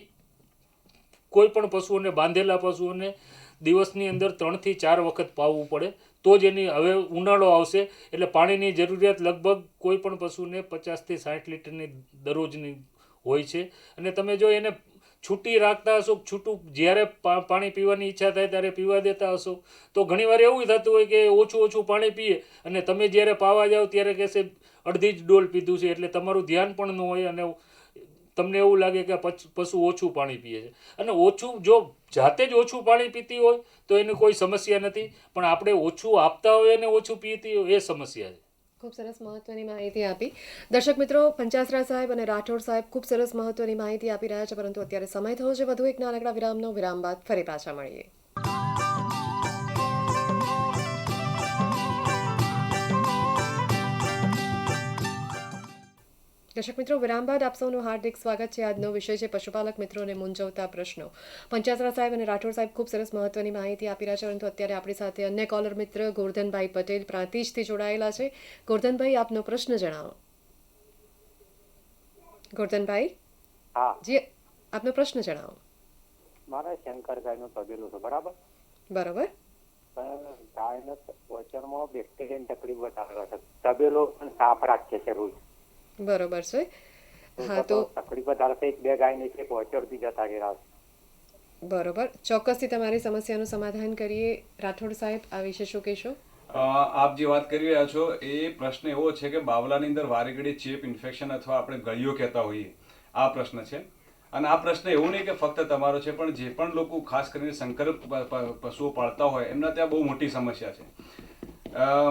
કોઈ પણ પશુઓને, બાંધેલા પશુઓને દિવસની અંદર 3 થી 4 વખત પાવવું પડે, તો જ એની હવે ઉનાળો આવશે એટલે પાણીની જરૂરિયાત લગભગ કોઈ પણ પશુને 50 થી 60 લીટરની દરરોજની હોય છે. અને તમે જો એને છૂટી રાખતા હશો, છૂટું જ્યારે પાણી પીવાની ઈચ્છા થાય ત્યારે પીવા દેતા હશો, તો ઘણીવાર એવું થતું હોય કે ઓછું પાણી પીએ અને તમે જ્યારે પાવા જાઓ ત્યારે કહેશે અડધી જ ડોલ પીધું છે, એટલે તમારું ધ્યાન પણ ન હોય અને તમને એવું લાગે કે પશુ ઓછું પાણી પીએ છે. અને ઓછું જો જાતે જ ઓછું પાણી પીતી હોય તો એની કોઈ સમસ્યા નથી, પણ આપણે ઓછું આપતા હોય અને ઓછું પીતી હોય એ સમસ્યા છે. ખૂબ સરસ મહત્વની માહિતી આપી. દર્શક મિત્રો, પંચાસરા સાહેબ અને રાઠોડ સાહેબ ખૂબ સરસ મહત્વની માહિતી આપી રહ્યા છે, પરંતુ અત્યારે સમય થયો છે વધુ એક નાનકડા વિરામનો. વિરામ બાદ ફરી પાછા મળીએ. દર્શક મિત્રો, વિરામ બાદ આપ સૌનું હાર્દિક સ્વાગત છે. આજનો વિષય છે પશુપાલક મિત્રોને મૂંઝવતા પ્રશ્નો. પંચાસરા સાહેબ અને રાઠોડ સાહેબ ખૂબ સરસ મહત્વની માહિતી આપી રહ્યા છે, પરંતુ અત્યારે આપણી સાથે અન્ય કોલર મિત્ર ગોરધનભાઈ પટેલ પ્રાંતિજથી જોડાયેલા છે. ગોરધનભાઈ, આપનો પ્રશ્ન જણાવો. ગોરધનભાઈ, હા જી, આપનો પ્રશ્ન જણાવો. મારે શંકર ગાયનો તબેલો છે, બરાબર? બરાબર. ગાયના વચનમાં બેક્ટેરિયાની તકલીફ વધારે છે. તબેલો પણ સાફ રાખે છે રોજ. બરોબર છે. હા, તો તકલીફ વધારે છે. 2 ગાયને છે વચરથી જતા રહ્યા. બરોબર, ચોક્કસથી તમારી સમસ્યાનું સમાધાન કરીએ. રાઠોડ સાહેબ, આ વિશે શું કહેશો? આપ જે વાત કરી રહ્યા છો એ પ્રશ્ન એવો છે કે બાવલાની અંદર વારે ઘડી ચેપ ઇન્ફેક્શન અથવા આપણે ગળીઓ કહેતા હોઈએ, આ પ્રશ્ન છે. અને આ પ્રશ્ન એવું નહીં કે ફક્ત તમારો છે, પણ જે પણ લોકો ખાસ કરીને સંકર પશુઓ પાળતા હોય એમના ત્યાં બહુ મોટી સમસ્યા છે.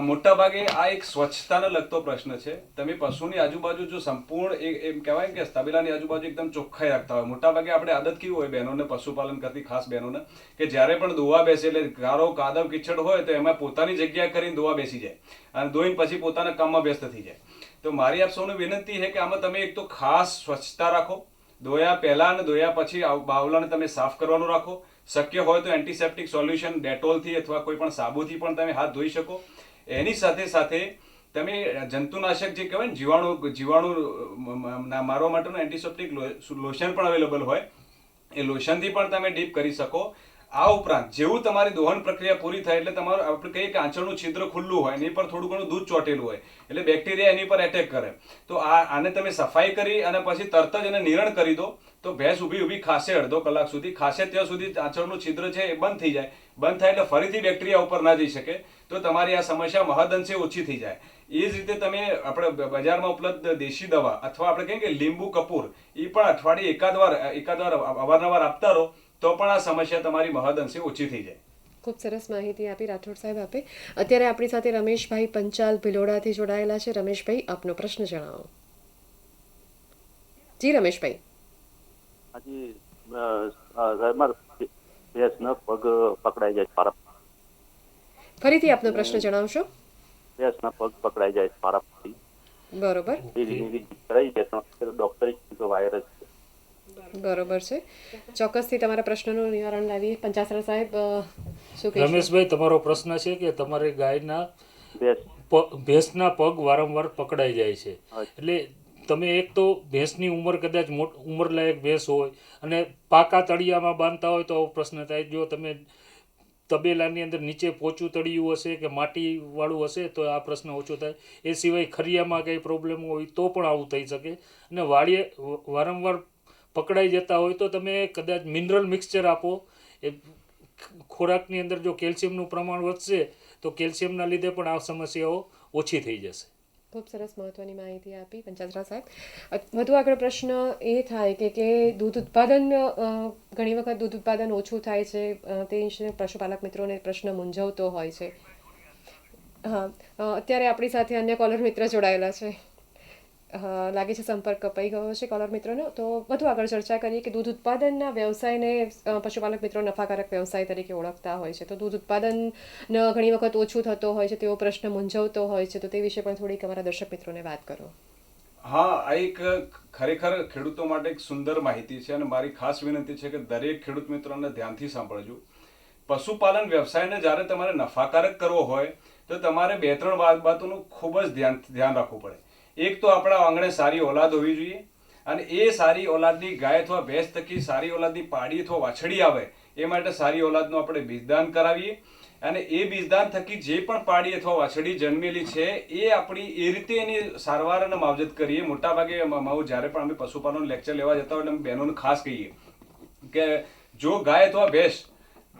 મોટા ભાગે આ એક સ્વચ્છતાને લગતો પ્રશ્ન છે. તમે પશુની આજુબાજુ જો સંપૂર્ણ એમ કહેવાય કે તબેલાની આજુબાજુ એકદમ ચોખ્ખાઈ રાખતા હોય. મોટા ભાગે આપણે આદત કેવી હોય બહેનોને, પશુપાલન કરતી ખાસ બહેનોને, કે જ્યારે પણ દોવા બેસે એટલે ગારો કાદવ કિચડ હોય તો એમાં પોતાની જગ્યા કરીને દોવા બેસી જાય અને દોઈને પછી પોતાના કામમાં વ્યસ્ત થઈ જાય. તો મારી આપ સૌને વિનંતી છે કે આમાં તમે એક તો ખાસ સ્વચ્છતા રાખો. ધોયા પહેલા અને ધોયા પછી બાવલાને તમે સાફ કરવાનું રાખો. શક્ય હોય તો એન્ટીસેપ્ટિક સોલ્યુશન ડેટોલથી અથવા કોઈ પણ સાબુથી પણ તમે હાથ ધોઈ શકો. એની સાથે સાથે તમે જંતુનાશક જે કહેવાય ને જીવાણુ મારવા માટેનું એન્ટીસેપ્ટિક લોશન પણ અવેલેબલ હોય, એ લોશનથી પણ તમે ડીપ કરી શકો. આ ઉપરાંત જેવું તમારી દોહન પ્રક્રિયા પૂરી થાય એટલે તમારું આપણે કહીએ કે આંચળનું છિદ્ર ખુલ્લું હોય, એની પર થોડું ઘણું દૂધ ચોટેલું હોય એટલે બેક્ટેરિયા એની પર એટેક કરે. તો આને તમે સફાઈ કરી અને પછી તરત જ એને નિરણ કરી દો તો ભેંસ ઊભી ખાશે અડધો કલાક સુધી ખાશે, ત્યાં સુધી આંચળનું છિદ્ર છે એ બંધ થઈ જાય. બંધ થાય એટલે ફરીથી બેક્ટેરિયા ઉપર ના જઈ શકે, તો તમારી આ સમસ્યા મહદઅંશે ઓછી થઈ જાય. એ જ રીતે તમે આપણે બજારમાં ઉપલબ્ધ દેશી દવા અથવા આપણે કહીએ કે લીંબુ કપૂર, એ પણ અઠવાડિયે એકાદ વાર અવારનવાર આપતા રહો તો પણ આ સમસ્યા તમારી મહદઅંશે ઓછી થઈ જાય. ખૂબ સરસ માહિતી આપી રાઠોડ સાહેબ આપે. અત્યારે આપણી સાથે રમેશભાઈ પંચાલ ભિલોડાથી જોડાયેલા છે. રમેશભાઈ, આપનો પ્રશ્ન જણાવો. જી રમેશભાઈ. હાજી સાહેબ, ભેંસનો પગ પકડાઈ જાય પારા. ફરીથી આપનો પ્રશ્ન જણાવશો. ભેંસનો પગ પકડાઈ જાય પારાથી. બરોબર. ડોક્ટરે કીધું વાયરસ. બરોબર છે, ચોક્કસથી તમારા પ્રશ્નનું નિવારણ લાવીએ. પંચાસરા સાહેબ, શું કહેશો? રમેશભાઈ, તમારો પ્રશ્ન છે કે તમારી ગાયના ભેંસના પગ વારંવાર પકડાઈ જાય છે, એટલે તમે એક તો ભેંસની ઉંમર કદાચ ઉંમરલાયક ભેંસ હોય અને પાકા તળિયામાં બાંધતા હોય તો પ્રશ્ન થાય. જો તમે તબેલાની અંદર નીચે પોચું તળિયું હશે કે માટીવાળું હશે તો આ પ્રશ્ન ઓછો થાય. એ સિવાય ખરિયામાં કંઈ પ્રોબ્લેમ હોય તો પણ આવું થઈ શકે. અને વાળીએ વારંવાર પકડાઈ જતા હોય તો તમે કદાચ મિનરલ મિક્સચર આપો. એ ખોરાકની અંદર જો કેલ્શિયમનું પ્રમાણ વધશે તો કેલ્શિયમના લીધે પણ આ સમસ્યાઓ ઓછી થઈ જશે. ખૂબ સરસ મહત્વની માહિતી આપી પંચાસરા સાહેબ. વધુ આગળ પ્રશ્ન એ થાય કે દૂધ ઉત્પાદન, ઘણી વખત દૂધ ઉત્પાદન ઓછું થાય છે, તે વિશે પશુપાલક મિત્રોને પ્રશ્ન મૂંઝવતો હોય છે. હા, અત્યારે આપણી સાથે અન્ય કોલર મિત્ર જોડાયેલા છે. લાગે છે સંપર્ક કપાઈ ગયો છે કોલર મિત્રનો. તો વધુ આગળ ચર્ચા કરીએ કે દૂધ ઉત્પાદનના વ્યવસાયને પશુપાલક મિત્રો નફાકારક વ્યવસાય તરીકે ઓળખતા હોય છે, તો દૂધ ઉત્પાદન ઘણી વખત ઓછું થતો હોય છે, તેવો પ્રશ્ન મૂંઝવતો હોય છે, તો તે વિશે પણ થોડીક અમારા દર્શક મિત્રોને વાત કરો. હા, આ એક ખરેખર ખેડૂતો માટે એક સુંદર માહિતી છે અને મારી ખાસ વિનંતી છે કે દરેક ખેડૂત મિત્રોને ધ્યાનથી સાંભળજો. પશુપાલન વ્યવસાયને જ્યારે તમારે નફાકારક કરવો હોય તો તમારે 2-3 બાબતોનું ખૂબ જ ધ્યાન રાખવું પડે. એક તો આપણા આંગણે સારી ઓલાદ હોવી જોઈએ, અને એ સારી ઓલાદની ગાય અથવા ભેંસ થકી સારી ઓલાદની પાડી અથવા વાછડી આવે એ માટે સારી ઓલાદનું આપણે બીજદાન કરાવીએ. અને એ બીજદાન થકી જે પણ પાડી અથવા વાછડી જન્મેલી છે એ આપણી એ રીતે એની સારવાર અને માવજત કરીએ. મોટાભાગે જ્યારે પણ અમે પશુપાલન લેક્ચર લેવા જતા હોય એટલે અમે બહેનોને ખાસ કહીએ કે જો ગાય અથવા ભેંસ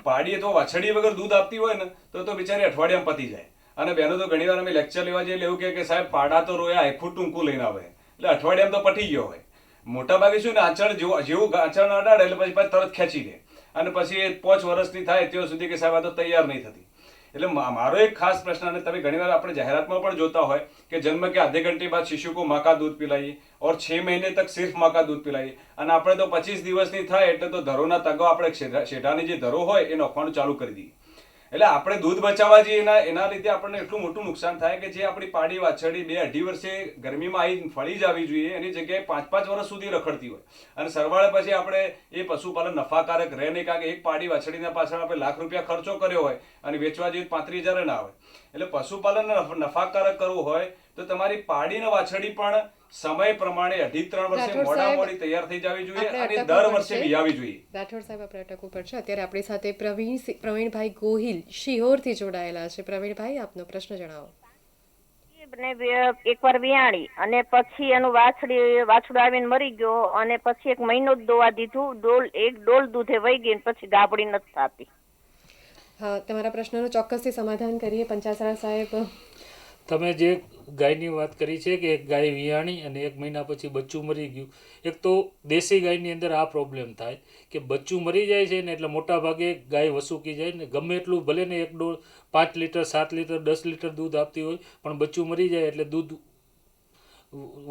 પાડી અથવા વાછડી વગર દૂધ આપતી હોય ને તો બિચારી અઠવાડિયામાં પતી જાય. અને બહેનો તો ઘણી વાર અમે લેક્ચર લેવા જઈએ એવું કે સાહેબ પાડા તો રોયા 1 ફૂટ ટૂંકું લઈને આવે એટલે અઠવાડિયામાં તો પટી ગયો હોય. મોટાભાગે શું ને આંચળ જેવું આંચળ અડાડે એટલે પછી તરત ખેંચી દે અને પછી 5 વર્ષની થાય ત્યાં સુધી કે સાહેબ આ તો તૈયાર નહીં થતી. એટલે મારો એક ખાસ પ્રશ્ન, અને તમે ઘણીવાર આપણે જાહેરાતમાં પણ જોતા હોય કે જન્મ કે આધે ઘંटे बाद शिशु को माँ का दूध पिलाइए और 6 महीने तक सिर्फ माँ का दूध पिलाइए. અને આપણે તો 25 દિવસની થાય એટલે તો ધરોના તગો આપણે શેઢાની જે ધરો હોય એ નોખવાનું ચાલુ કરી દઈએ. એટલે આપણે દૂધ બચાવવા જઈએ એના લીધે આપણને એટલું મોટું નુકસાન થાય કે જે આપણી પાડી વાછડી 2-2.5 વર્ષે ગરમીમાં આવી ફળી જ આવી જોઈએ એની જગ્યાએ 5-5 વર્ષ સુધી રખડતી હોય. અને સરવાળે પછી આપણે એ પશુપાલન નફાકારક રહે નહીં, કારણ કે એક પાડી વાછડીના પાછળ આપણે લાખ રૂપિયા ખર્ચો કર્યો હોય અને વેચવા જઈએ 35,000 ના આવે. એટલે પશુપાલન નફાકારક કરવું હોય તો તમારી પાડીને વાછડી પણ સમય પ્રમાણે 2.5-3 વર્ષે મોડી તૈયાર થઈ જવી જોઈએ અને દર વર્ષે વિયાવી જોઈએ. રાઠોડ સાહેબ આપણે અટકવું પડશે. અત્યારે આપણી સાથે પ્રવીણભાઈ ગોહિલ શિહોરથી જોડાયેલા છે. પ્રવીણભાઈ, આપનો પ્રશ્ન જણાવો. એકવાર વિયાણી અને પછી એનું વાછડું આવીને મરી ગયો અને પછી 1 મહિનો જ દોવા દીધું, ડોલ દૂધે વહી ગઈ પછી ગાબડી નથી થતી. હા, તમારા પ્રશ્નનું ચોક્કસથી સમાધાન કરીએ. પંચાસરા સાહેબ, તમે જે ગાયની વાત કરી છે કે એક ગાય વિયાણી અને 1 મહિના પછી બચ્ચું મરી ગયું. એક તો દેશી ગાયની અંદર આ પ્રોબ્લેમ થાય કે બચ્ચું મરી જાય છે ને એટલે મોટા ભાગે ગાય વસૂકી જાય ને ગમે એટલું ભલે ને 5 લીટર 7 લીટર 10 લીટર દૂધ આપતી હોય પણ બચ્ચું મરી જાય એટલે દૂધ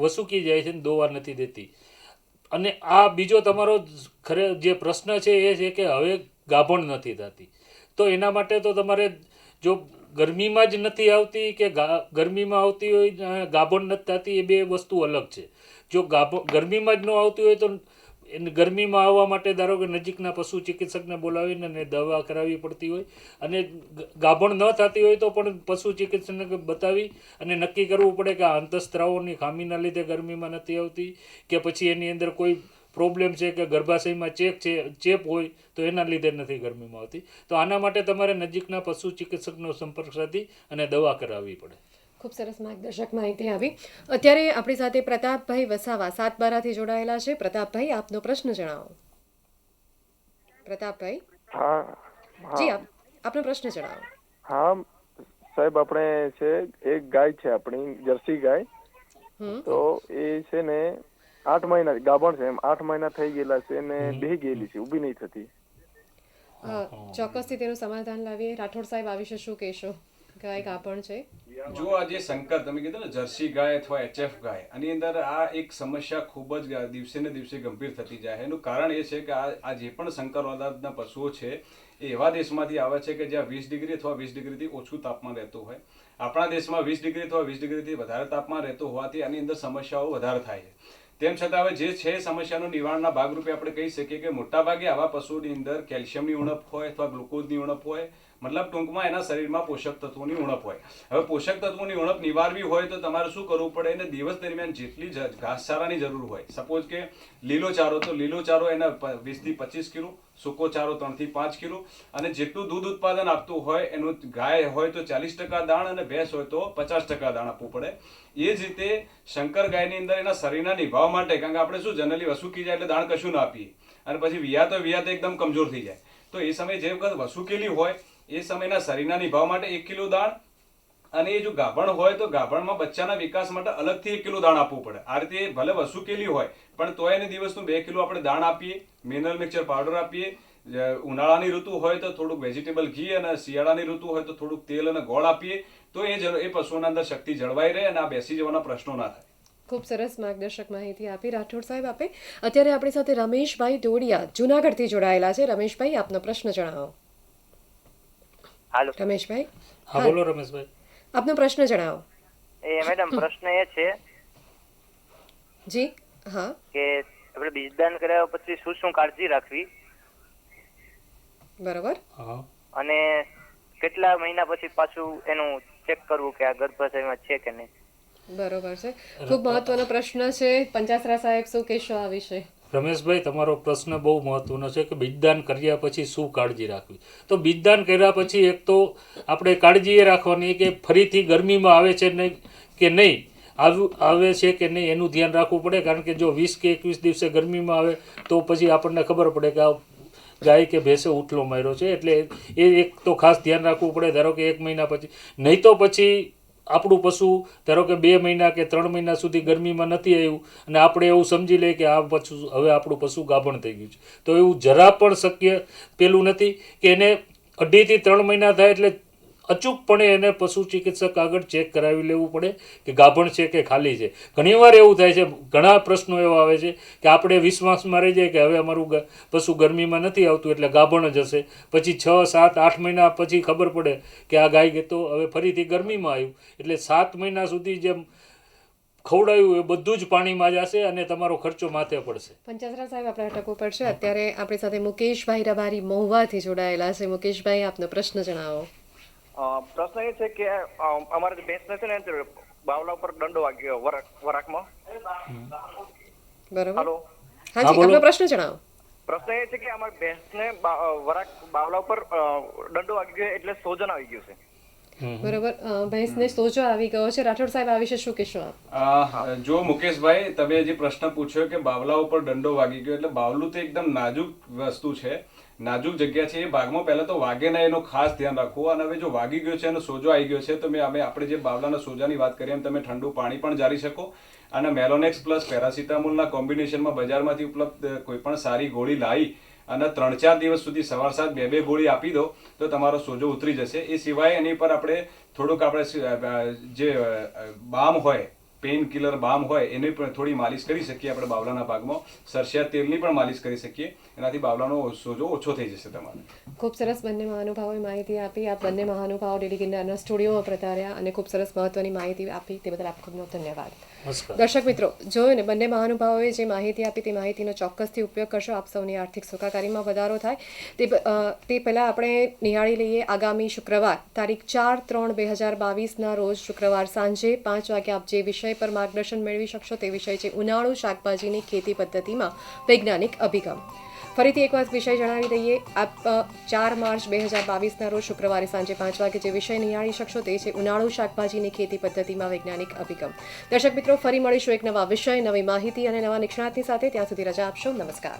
વસૂકી જાય છે ને દોવા નથી દેતી. અને આ બીજો તમારો જે પ્રશ્ન છે એ છે કે હવે ગાભણ નથી થતી. તો એના માટે તો તમારે જો ગરમીમાં જ નથી આવતી કે ગરમીમાં આવતી હોય ગાભણ નથી થતી એ 2 વસ્તુ અલગ છે. જો ગરમીમાં જ ન આવતી હોય તો ગરમીમાં આવવા માટે ધારો કે નજીકના પશુ ચિકિત્સકને બોલાવીને દવા કરાવવી પડતી હોય અને ગાભણ ન થતી હોય તો પણ પશુ ચિકિત્સકને બતાવી અને નક્કી કરવું પડે કે આ અંતઃસ્ત્રાવોની ખામીના લીધે ગરમીમાં નથી આવતી કે પછી એની અંદર કોઈ પ્રોબ્લેમ છે કે ગર્ભાશયમાં ચેપ હોય તો એના લીધે નથી ગરમીમાં આવતી. તો આના માટે તમારે નજીકના પશુ ચિકિત્સકનો સંપર્ક સાધી અને દવા કરાવવી પડે. ખૂબ સરસ માર્ગદર્શક માહિતી આવી. અત્યારે આપણી સાથે પ્રતાપભાઈ વસાવા સાતબારાથી જોડાયેલા છે. પ્રતાપભાઈ, આપનો પ્રશ્ન જણાવો. પ્રતાપભાઈ, જી આપનો પ્રશ્ન જણાવો. હા સાહેબ, આપણે છે એક ગાય છે આપણી જર્સી ગાય, તો એ છે ને 8 મહિના ગાભણ છે, એમ 8 મહિના થઈ ગયેલા છે ને બેહી ગયેલી છે, ઊભી નહીં થતી. ચોક્કસથી તેનું સમાધાન લાવીએ. રાઠોડ સાહેબ, આ વિશે શું કહેશો? ગાય ગાભણ છે. જો આ જે શંકર તમે કીધું ને જર્સી ગાય અથવા HF ગાય, આની અંદર આ એક સમસ્યા ખૂબ જ દિવસે ને દિવસે ગંભીર થતી જાય. એનું કારણ એ છે કે આ જે પણ શંકર ઓલાદના પશુઓ છે એ એવા દેશમાંથી આવે છે કે જ્યાં 20 ડિગ્રી અથવા 20 ડિગ્રીથી ઓછું તાપમાન રહેતું હોય. આપણા દેશમાં 20 ડિગ્રી અથવા 20 ડિગ્રીથી વધારે તાપમાન રહેતું હોવાથી આની અંદર સમસ્યાઓ વધારે થાય છે. તેમ છતાં હવે જે છે સમસ્યાનું નિવારણના ભાગરૂપે આપણે કહી શકીએ કે મોટાભાગે આવા પશુઓની અંદર કેલ્શિયમની ઉણપ હોય અથવા ગ્લુકોઝની ઉણપ હોય, મતલબ ટૂંકમાં એના શરીરમાં પોષક તત્વોની ઉણપ હોય. હવે પોષક તત્વોની ઉણપ નિવારવી હોય તો તમારે શું કરવું પડે? એને દિવસ દરમિયાન જેટલી ઘાસચારાની જરૂર હોય, સપોઝ કે લીલો ચારો, તો લીલો ચારો એના 20 થી 25 કિલો, સૂકો ચારો 3 થી 5 કિલો, અને જેટલું દૂધ ઉત્પાદન આપતું હોય એનું ગાય હોય તો 40% દાણ અને ભેંસ હોય તો 50% દાણ આપવું પડે. એ જ રીતે શંકર ગાયની અંદર એના શરીરના નિભાવ માટે, કારણ કે આપણે શું જનરલી વસુકી જાય એટલે દાણ કશું ના આપીએ અને પછી વિયા તો એકદમ કમજોર થઈ જાય, તો એ સમયે જે વખત વસુકેલી હોય એ સમયના શરીરના નિભાવ માટે 1 કિલો દાણ, અને એ જો ગાભણ હોય તો ગાભણમાં બચ્ચાના વિકાસ માટે અલગથી 1 કિલો દાણ આપવું પડે. આ રીતે ભલે વસુકેલી હોય પણ તોય એને દિવસનું 2 કિલો આપણે દાણ આપીએ, મિનરલ મિક્સચર પાવડર આપીએ. ઉનાળાની ઋતુ હોય તો થોડુંક વેજીટેબલ ઘી અને શિયાળાની ઋતુ હોય તો થોડુંક તેલ અને ગોળ આપીએ, તો એ પશુઓના અંદર શક્તિ જળવાઈ રહે અને આ બેસી જવાના પ્રશ્નો ના થાય. ખૂબ સરસ માર્ગદર્શક માહિતી આપી રાઠોડ સાહેબ આપે. અત્યારે આપણી સાથે રમેશભાઈ ડોડિયા જુનાગઢથી જોડાયેલા છે. રમેશભાઈ, આપનો પ્રશ્ન જણાવો. હાલો રમેશભાઈ. હા બોલો રમેશભાઈ, આપનો પ્રશ્ન જણાવો. મેડમ પ્રશ્ન એ છે જી હા કે આપણે બીજદાન કર્યા પછી શું શું કાળજી રાખવી, બરાબર, અને કેટલા મહિના પછી પાછું એનું ચેક કરવું કે આ ગર્ભાશયમાં છે કે નહીં? બરોબર છે, ખૂબ મહત્વનો પ્રશ્ન છે. પંચાસરા સાહેબ શું કહેશો આ વિશે? રમેશભાઈ, તમારો પ્રશ્ન બહુ મહત્વનો છે કે બીજદાન કર્યા પછી શું કાળજી રાખવી. તો બીજદાન કર્યા પછી એક તો આપણે કાળજી એ રાખવાની કે ફરીથી ગરમીમાં આવે છે નહીં કે નહીં, આવે છે કે નહીં એનું ધ્યાન રાખવું પડે. કારણ કે જો 20 કે 21 દિવસે ગરમીમાં આવે તો પછી આપણને ખબર પડે કે આ ગાય કે ભેંસે ઉથલો માર્યો છે. એટલે એ એક તો ખાસ ધ્યાન રાખવું પડે. ધારો કે 1 મહિના પછી, નહીં તો પછી આપણું પશુ ધારો કે 2 મહિના કે 3 મહિના સુધી ગરમીમાં નથી આવ્યું અને આપણે એવું સમજી લઈએ કે આ પશુ હવે આપણું પશુ ગાભણ થઈ ગયું છે, તો એવું જરા પણ શક્ય પેલું નથી કે એને 2.5 થી 3 મહિના થાય એટલે અચૂકપણે એને પશુ ચિકિત્સક આગળ ચેક કરાવી લેવું પડે કે ગાભણ છે કે ખાલી છે. ઘણીવાર એવું થાય છે, ઘણા પ્રશ્નો એવા આવે છે કે આપણે વિશ્વાસમાં રહી જાય કે હવે અમારું પશુ ગરમીમાં નથી આવતું એટલે ગાભણ જ હશે. પછી 6, 7, 8 મહિના પછી ખબર પડે કે આ ગાય તો હવે ફરીથી ગરમીમાં આવ્યું, એટલે 7 મહિના સુધી જેમ ખવડાવ્યું એ બધું જ પાણીમાં જશે અને તમારો ખર્ચો માથે પડશે. પંચાસરા સાહેબ આપણે અટકવું પડશે. અત્યારે આપણી સાથે મુકેશભાઈ રબારી મહુવાથી જોડાયેલા છે. મુકેશભાઈ, આપનો પ્રશ્ન જણાવો. પ્રશ્ન એ છે કે અમારે જે ભેંસને છે ને બાવલા ઉપર દંડો વાગ્યો વરાકમાં. બરોબર. હાજી, આપનો પ્રશ્ન જણાવો. પ્રશ્ન એ છે કે અમારી ભેંસને બાવલા ઉપર દંડો વાગી ગયો એટલે સોજન આવી ગયું છે. બરોબર, ભેંસને સોજો આવી ગયો છે. રાઠોડ સાહેબ, આ વિશે શું કહેશો આપ? જો મુકેશભાઈ, તમે જે પ્રશ્ન પૂછ્યો કે બાવલા ઉપર દંડો વાગી ગયો, એટલે બાવલું તો એકદમ નાજુક વસ્તુ છે, નાજુક જગ્યા છે. એ ભાગમાં પહેલા તો વાગે ના એનું ખાસ ધ્યાન રાખવું. અને હવે જો વાગી ગયો છે અને સોજો આવી ગયો છે તો આપણે જે બાવલાના સોજાની વાત કરીએ એમ તમે ઠંડુ પાણી પણ જારી શકો અને મેલોનેક્સ પ્લસ પેરાસિટામોલના કોમ્બિનેશનમાં બજારમાંથી ઉપલબ્ધ કોઈ પણ સારી ગોળી લાવી અને 3-4 દિવસ સુધી સવાર સાંજ 2-2 ગોળી આપી દો તો તમારો સોજો ઉતરી જશે. એ સિવાય એની પર આપણે થોડુંક આપણે જે બામ હોય, પેઇન કિલર બામ હોય એની પણ થોડી માલિશ કરી શકીએ. આપણે બાવલાના ભાગમાં સરસિયા તેલની પણ માલિશ કરી શકીએ. એનાથી બાવલાનો સોજો ઓછો થઈ જશે તમારે. ખૂબ સરસ બંને મહાનુભાવોએ માહિતી આપી. આપ બંને મહાનુભાવો ડીડી ગિરનારના સ્ટુડિયોમાં પ્રતાર્યા અને ખૂબ સરસ મહત્વની માહિતી આપી, તે બદલ આપ ખૂબનો ધન્યવાદ. દર્શક મિત્રો, જોયું ને, બંને મહાનુભાવોએ જે માહિતી આપી તે માહિતીનો ચોક્કસથી ઉપયોગ કરશો. આપ સૌની આર્થિક સુખાકારીમાં વધારો થાય તે પહેલાં આપણે નિહાળી લઈએ આગામી શુક્રવાર તારીખ 4/3/2022ના રોજ શુક્રવાર સાંજે 5 વાગે આપ જે વિષય પર માર્ગદર્શન મેળવી શકશો તે વિષય છે ઉનાળુ શાકભાજીની ખેતી પદ્ધતિમાં વૈજ્ઞાનિક અભિગમ. ફરીથી એક વાર વિષય જણાવી દઈએ. આપ 4 માર્ચ 2022ના રોજ શુક્રવારે સાંજે 5 વાગે જે વિષય નિહાળી શકશો તે છે ઉનાળુ શાકભાજીની ખેતી પદ્ધતિમાં વૈજ્ઞાનિક અભિગમ. દર્શક મિત્રો, ફરી મળીશું એક નવા વિષય, નવી માહિતી અને નવા નિષ્ણાતની સાથે. ત્યાં સુધી રજા આપશો. નમસ્કાર.